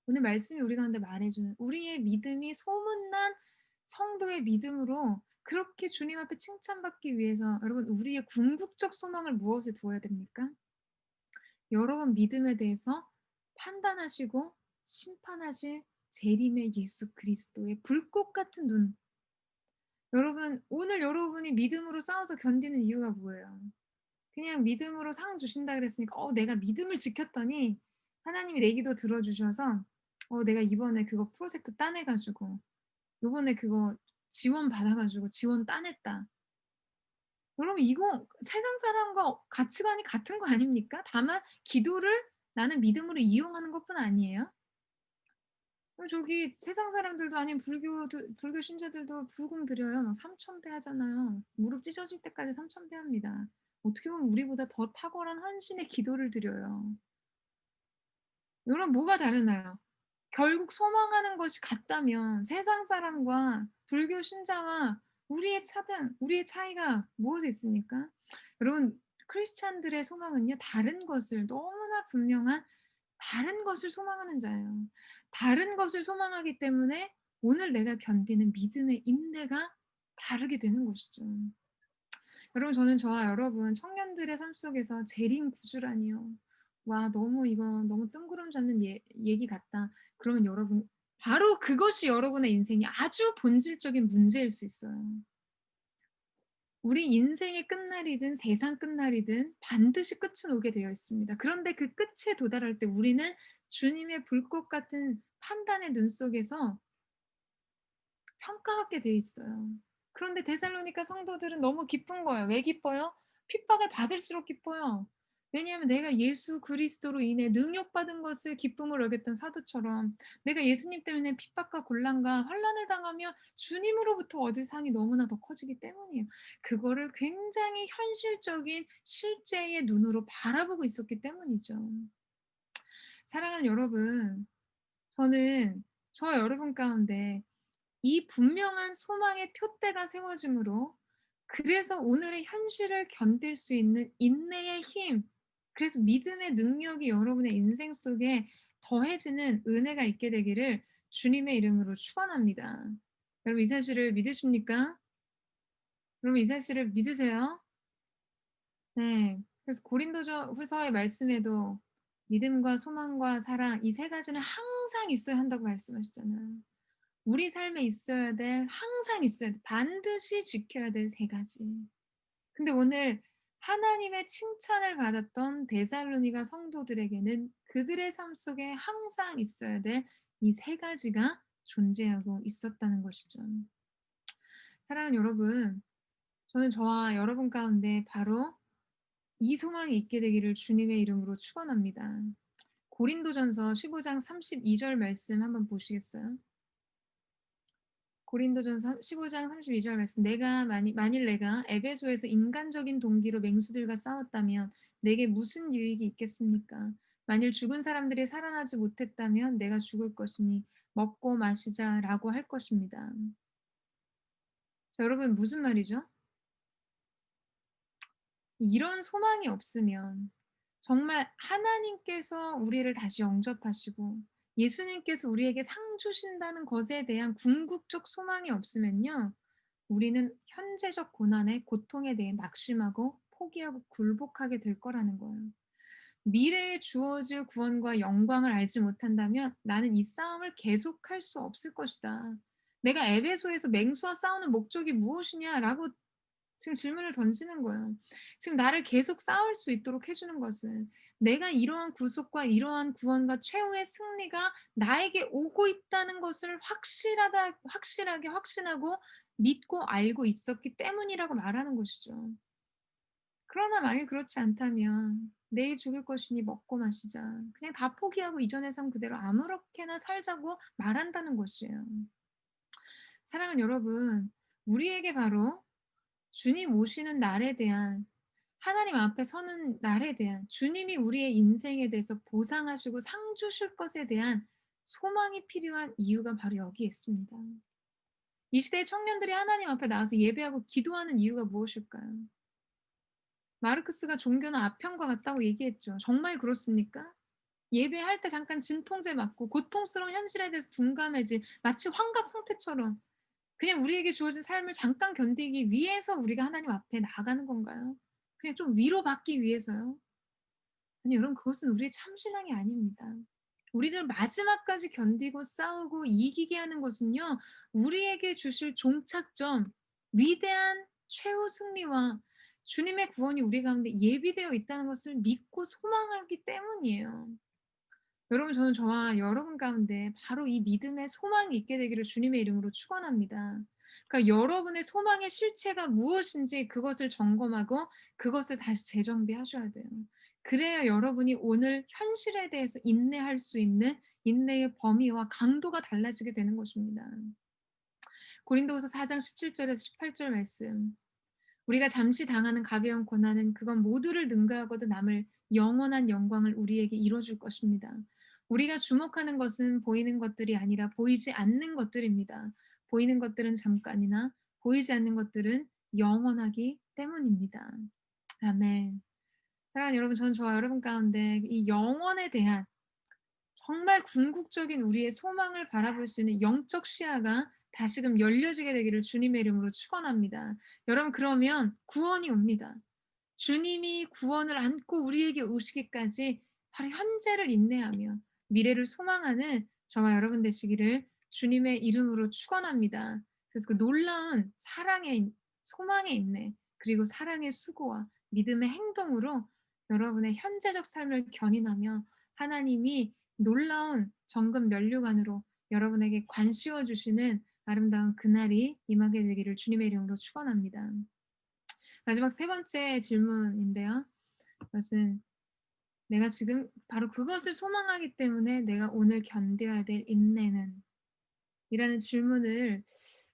오늘 말씀이 우리 가운데 말해주는 우리의 믿음이 소문난 성도의 믿음으로 그렇게 주님 앞에 칭찬받기 위해서 여러분 우리의 궁극적 소망을 무엇에 두어야 됩니까? 여러분 믿음에 대해서 판단하시고 심판하실 재림의 예수 그리스도의 불꽃 같은 눈. 여러분 오늘 여러분이 믿음으로 싸워서 견디는 이유가 뭐예요? 그냥 믿음으로 상 주신다 그랬으니까 내가 믿음을 지켰더니 하나님이 내 기도 들어주셔서 내가 이번에 그거 프로젝트 따내 가지고 요번에 그거 지원 받아 가지고 지원 따냈다. 여러분 이거 세상 사람과 가치관이 같은 거 아닙니까? 다만 기도를 나는 믿음으로 이용하는 것뿐 아니에요? 저기 세상 사람들도 아닌 불교 신자들도 불금 드려요. 막 3,000배 하잖아요. 무릎 찢어질 때까지 3,000배 합니다. 어떻게 보면 우리보다 더 탁월한 헌신의 기도를 드려요. 여러분 뭐가 다르나요? 결국 소망하는 것이 같다면 세상 사람과 불교 신자와 우리의 차이가 무엇에 있습니까? 여러분 크리스찬들의 소망은요 다른 것을 너무나 분명한 다른 것을 소망하는 자예요. 다른 것을 소망하기 때문에 오늘 내가 견디는 믿음의 인내가 다르게 되는 것이죠. 여러분 저는 저와 여러분 청년들의 삶 속에서 재림 구주라니요. 와 너무 이거 너무 뜬구름 잡는 얘기 같다. 그러면 여러분 바로 그것이 여러분의 인생이 아주 본질적인 문제일 수 있어요. 우리 인생의 끝날이든 세상 끝날이든 반드시 끝은 오게 되어 있습니다. 그런데 그 끝에 도달할 때 우리는 주님의 불꽃 같은 판단의 눈 속에서 평가받게 돼 있어요. 그런데 데살로니가 성도들은 너무 기쁜 거예요. 왜 기뻐요? 핍박을 받을수록 기뻐요. 왜냐하면 내가 예수 그리스도로 인해 능욕받은 것을 기쁨을 여겼던 사도처럼 내가 예수님 때문에 핍박과 곤란과 환난을 당하며 주님으로부터 얻을 상이 너무나 더 커지기 때문이에요. 그거를 굉장히 현실적인 실제의 눈으로 바라보고 있었기 때문이죠. 사랑하는 여러분, 저는 저와 여러분 가운데 이 분명한 소망의 표대가 세워짐으로 그래서 오늘의 현실을 견딜 수 있는 인내의 힘, 그래서 믿음의 능력이 여러분의 인생 속에 더해지는 은혜가 있게 되기를 주님의 이름으로 축원합니다. 여러분 이 사실을 믿으십니까? 여러분 이 사실을 믿으세요? 네. 그래서 고린도후서의 말씀에도 믿음과 소망과 사랑 이 세 가지는 항상 있어야 한다고 말씀하셨잖아요. 우리 삶에 있어야 될 항상 있어야 돼. 반드시 지켜야 될 세 가지. 근데 오늘 하나님의 칭찬을 받았던 데살로니가 성도들에게는 그들의 삶 속에 항상 있어야 될 이 세 가지가 존재하고 있었다는 것이죠. 사랑하는 여러분, 저는 저와 여러분 가운데 바로 이 소망이 있게 되기를 주님의 이름으로 축원합니다. 고린도전서 15장 32절 말씀 한번 보시겠어요? 고린도전서 15장 32절 말씀. 만일 내가 에베소에서 인간적인 동기로 맹수들과 싸웠다면 내게 무슨 유익이 있겠습니까? 만일 죽은 사람들이 살아나지 못했다면 내가 죽을 것이니 먹고 마시자라고 할 것입니다. 자, 여러분 무슨 말이죠? 이런 소망이 없으면 정말 하나님께서 우리를 다시 영접하시고 예수님께서 우리에게 상 주신다는 것에 대한 궁극적 소망이 없으면요. 우리는 현재적 고난에 고통에 대해 낙심하고 포기하고 굴복하게 될 거라는 거예요. 미래에 주어질 구원과 영광을 알지 못한다면 나는 이 싸움을 계속할 수 없을 것이다. 내가 에베소에서 맹수와 싸우는 목적이 무엇이냐라고 지금 질문을 던지는 거예요. 지금 나를 계속 싸울 수 있도록 해주는 것은 내가 이러한 구속과 이러한 구원과 최후의 승리가 나에게 오고 있다는 것을 확실하게 확신하고 믿고 알고 있었기 때문이라고 말하는 것이죠. 그러나 만일 그렇지 않다면 내일 죽을 것이니 먹고 마시자. 그냥 다 포기하고 이전의 삶 그대로 아무렇게나 살자고 말한다는 것이에요. 사랑하는 여러분, 우리에게 바로 주님 오시는 날에 대한 하나님 앞에 서는 날에 대한 주님이 우리의 인생에 대해서 보상하시고 상 주실 것에 대한 소망이 필요한 이유가 바로 여기에 있습니다. 이 시대의 청년들이 하나님 앞에 나와서 예배하고 기도하는 이유가 무엇일까요? 마르크스가 종교는 아편과 같다고 얘기했죠. 정말 그렇습니까? 예배할 때 잠깐 진통제 맞고 고통스러운 현실에 대해서 둔감해지 마치 환각 상태처럼 그냥 우리에게 주어진 삶을 잠깐 견디기 위해서 우리가 하나님 앞에 나아가는 건가요? 그냥 좀 위로받기 위해서요? 아니, 여러분, 그것은 우리의 참신앙이 아닙니다. 우리를 마지막까지 견디고 싸우고 이기게 하는 것은요, 우리에게 주실 종착점, 위대한 최후 승리와 주님의 구원이 우리 가운데 예비되어 있다는 것을 믿고 소망하기 때문이에요. 여러분, 저는 저와 여러분 가운데 바로 이 믿음의 소망이 있게 되기를 주님의 이름으로 축원합니다. 그러니까 여러분의 소망의 실체가 무엇인지 그것을 점검하고 그것을 다시 재정비하셔야 돼요. 그래야 여러분이 오늘 현실에 대해서 인내할 수 있는 인내의 범위와 강도가 달라지게 되는 것입니다. 고린도후서 4장 17절에서 18절 말씀. 우리가 잠시 당하는 가벼운 고난은 그건 모두를 능가하고도 남을 영원한 영광을 우리에게 이뤄줄 것입니다. 우리가 주목하는 것은 보이는 것들이 아니라 보이지 않는 것들입니다. 보이는 것들은 잠깐이나 보이지 않는 것들은 영원하기 때문입니다. 아멘. 사랑하는 여러분, 전 저와 여러분 가운데 이 영원에 대한 정말 궁극적인 우리의 소망을 바라볼 수 있는 영적 시야가 다시금 열려지게 되기를 주님의 이름으로 축원합니다. 여러분, 그러면 구원이 옵니다. 주님이 구원을 안고 우리에게 오시기까지 바로 현재를 인내하며 미래를 소망하는 저와 여러분 되시기를 주님의 이름으로 축원합니다. 그래서 그 놀라운 사랑의 소망의 인내 그리고 사랑의 수고와 믿음의 행동으로 여러분의 현재적 삶을 견인하며 하나님이 놀라운 정금 면류관으로 여러분에게 관씌워 주시는 아름다운 그날이 임하게 되기를 주님의 이름으로 축원합니다. 마지막 세 번째 질문인데요. 그것은 내가 지금 바로 그것을 소망하기 때문에 내가 오늘 견뎌야 될 인내는? 이라는 질문을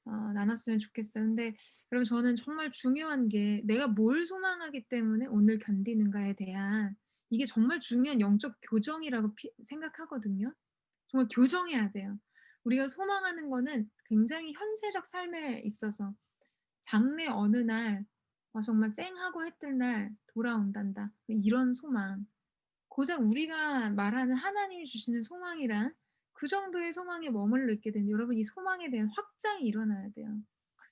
나눴으면 좋겠어요. 근데 여러분, 저는 정말 중요한 게 내가 뭘 소망하기 때문에 오늘 견디는가에 대한 이게 정말 중요한 영적 교정이라고 생각하거든요. 정말 교정해야 돼요. 우리가 소망하는 거는 굉장히 현세적 삶에 있어서 장래 어느 날 정말 쨍하고 해 뜰 날 돌아온단다. 이런 소망. 고작 우리가 말하는 하나님이 주시는 소망이란 그 정도의 소망에 머물러 있게 된 여러분, 이 소망에 대한 확장이 일어나야 돼요.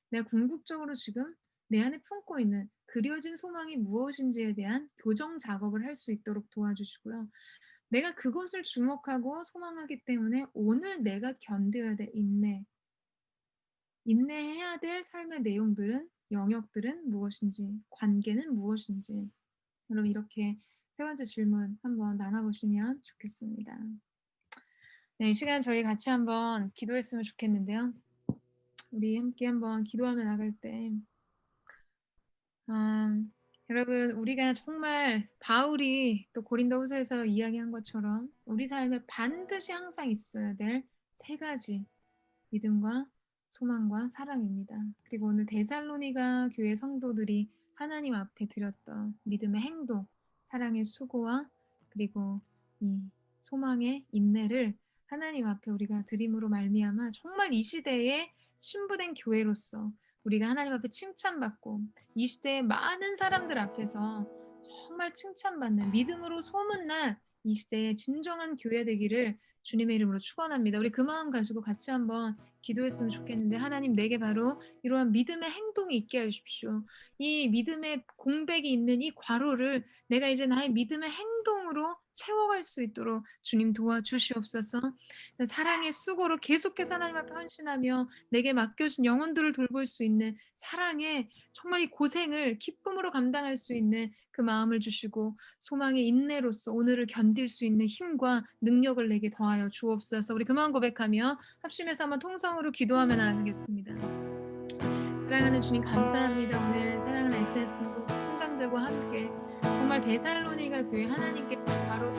내가 궁극적으로 지금 내 안에 품고 있는 그려진 소망이 무엇인지에 대한 교정 작업을 할 수 있도록 도와주시고요. 내가 그것을 주목하고 소망하기 때문에 오늘 내가 견뎌야 될 인내해야 될 삶의 내용들은 영역들은 무엇인지, 관계는 무엇인지. 여러분, 이렇게 세 번째 질문 한번 나눠보시면 좋겠습니다. 네, 이 시간 저희 같이 한번 기도했으면 좋겠는데요. 우리 함께 한번 기도하며 나갈 때 여러분, 우리가 정말 바울이 또 고린도후서에서 이야기한 것처럼 우리 삶에 반드시 항상 있어야 될 세 가지 믿음과 소망과 사랑입니다. 그리고 오늘 데살로니가 교회 성도들이 하나님 앞에 드렸던 믿음의 행동, 사랑의 수고와 그리고 이 소망의 인내를 하나님 앞에 우리가 드림으로 말미암아 정말 이 시대에 신부된 교회로서 우리가 하나님 앞에 칭찬받고 이 시대의 많은 사람들 앞에서 정말 칭찬받는 믿음으로 소문난 이 시대의 진정한 교회 되기를 주님의 이름으로 축원합니다. 우리 그 마음 가지고 같이 한번 기도했으면 좋겠는데 하나님 내게 바로 이러한 믿음의 행동이 있게 해 주십시오. 이 믿음의 공백이 있는 이 과로를 내가 이제 나의 믿음의 행동으로 채워갈 수 있도록 주님 도와주시옵소서. 사랑의 수고로 계속해서 하나님 앞에 헌신하며 내게 맡겨준 영혼들을 돌볼 수 있는 사랑의 정말 이 고생을 기쁨으로 감당할 수 있는 그 마음을 주시고 소망의 인내로서 오늘을 견딜 수 있는 힘과 능력을 내게 더하여 주옵소서. 우리 그 마음 고백하며 합심해서 한번 통성으로 기도하며 나가겠습니다. 사랑하는 주님 감사합니다. 오늘 사랑하는 SNS 공동체 순장들과 함께 정말 데살로니가 교회 하나님께 바로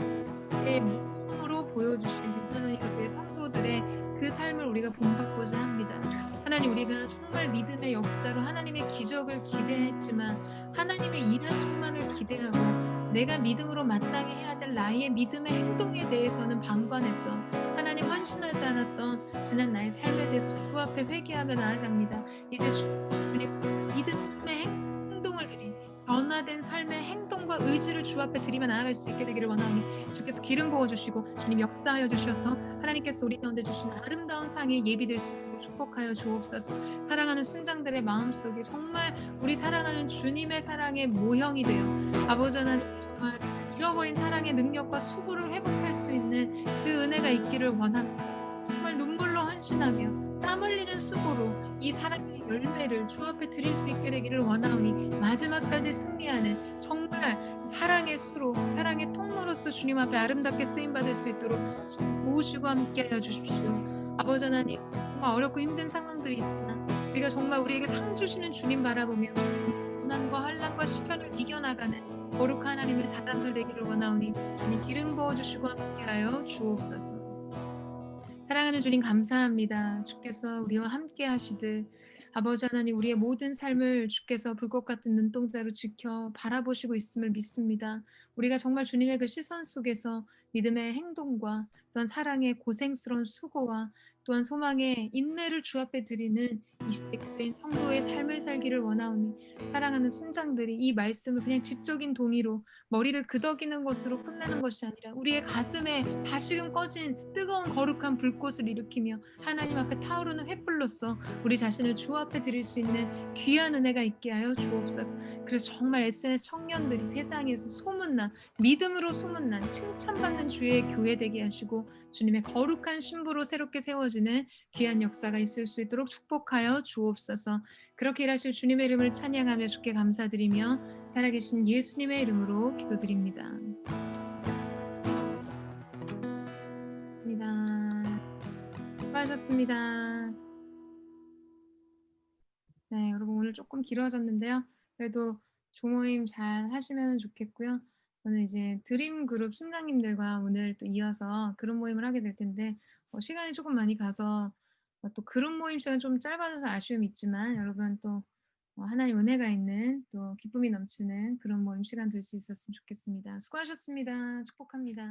의 몸으로 보여주신 데살로니가 교회 성도들의 그 삶을 우리가 본받고자 합니다. 하나님 우리가 정말 믿음의 역사로 하나님의 기적을 기대했지만 하나님의 일하심만을 기대하고 내가 믿음으로 마땅히 해야 될 나의 믿음의 행동에 대해서는 방관했던 하나님 헌신하지 않았던 지난 나의 삶에 대해서 주 앞에 회개하며 나아갑니다. 이제 주님 믿음의 행동을 드린 변화된 삶의 행동과 의지를 주 앞에 드리며 나아갈 수 있게 되기를 원하오니 주께서 기름 부어주시고 주님 역사하여 주셔서 하나님께서 우리 가운데 주신 아름다운 상에 예비될 수 있도록 축복하여 주옵소서. 사랑하는 순장들의 마음속에 정말 우리 사랑하는 주님의 사랑의 모형이 되어 아버지 하나님 정말 잃어버린 사랑의 능력과 수고를 회복할 수 있는 그 은혜가 있기를 원합니다. 정말 눈물로 헌신하며 땀 흘리는 수고로 이 사랑의 열매를 주 앞에 드릴 수 있게 되기를 원하오니 마지막까지 승리하는 정말 사랑의 수로 사랑의 통로로서 주님 앞에 아름답게 쓰임받을 수 있도록 도우시고 함께하여 주십시오. 아버지 하나님 정말 어렵고 힘든 상황들이 있으나 우리가 정말 우리에게 상 주시는 주님 바라보며 고난과 환난과 시련을 이겨나가는 거룩한 하나님의 사람들 되기를 원하오니 주님 기름 부어주시고 함께하여 주옵소서. 사랑하는 주님 감사합니다. 주께서 우리와 함께 하시듯 아버지 하나님 우리의 모든 삶을 주께서 불꽃 같은 눈동자로 지켜 바라보시고 있음을 믿습니다. 우리가 정말 주님의 그 시선 속에서 믿음의 행동과 또한 사랑의 고생스러운 수고와 또한 소망의 인내를 주 앞에 드리는 이 시대 교회인 성도의 삶을 살기를 원하오니 사랑하는 순장들이 이 말씀을 그냥 지적인 동의로 머리를 그덕이는 것으로 끝나는 것이 아니라 우리의 가슴에 다시금 꺼진 뜨거운 거룩한 불꽃을 일으키며 하나님 앞에 타오르는 횃불로서 우리 자신을 주 앞에 드릴 수 있는 귀한 은혜가 있게 하여 주옵소서. 그래서 정말 SNS 청년들이 세상에서 소문난 믿음으로 소문난 칭찬받는 주의 교회 되게 하시고 주님의 거룩한 신부로 새롭게 세워지는 귀한 역사가 있을 수 있도록 축복하여 주옵소서. 그렇게 일하실 주님의 이름을 찬양하며 주께 감사드리며 살아계신 예수님의 이름으로 기도드립니다. 수고하셨습니다. 네, 여러분 오늘 조금 길어졌는데요. 그래도 조모임 잘 하시면 좋겠고요. 오늘 이제 드림 그룹 순장님들과 오늘 또 이어서 그룹 모임을 하게 될 텐데 시간이 조금 많이 가서 또 그룹 모임 시간 좀 짧아져서 아쉬움이 있지만 여러분 또 하나님 은혜가 있는 또 기쁨이 넘치는 그런 모임 시간 될 수 있었으면 좋겠습니다. 수고하셨습니다. 축복합니다.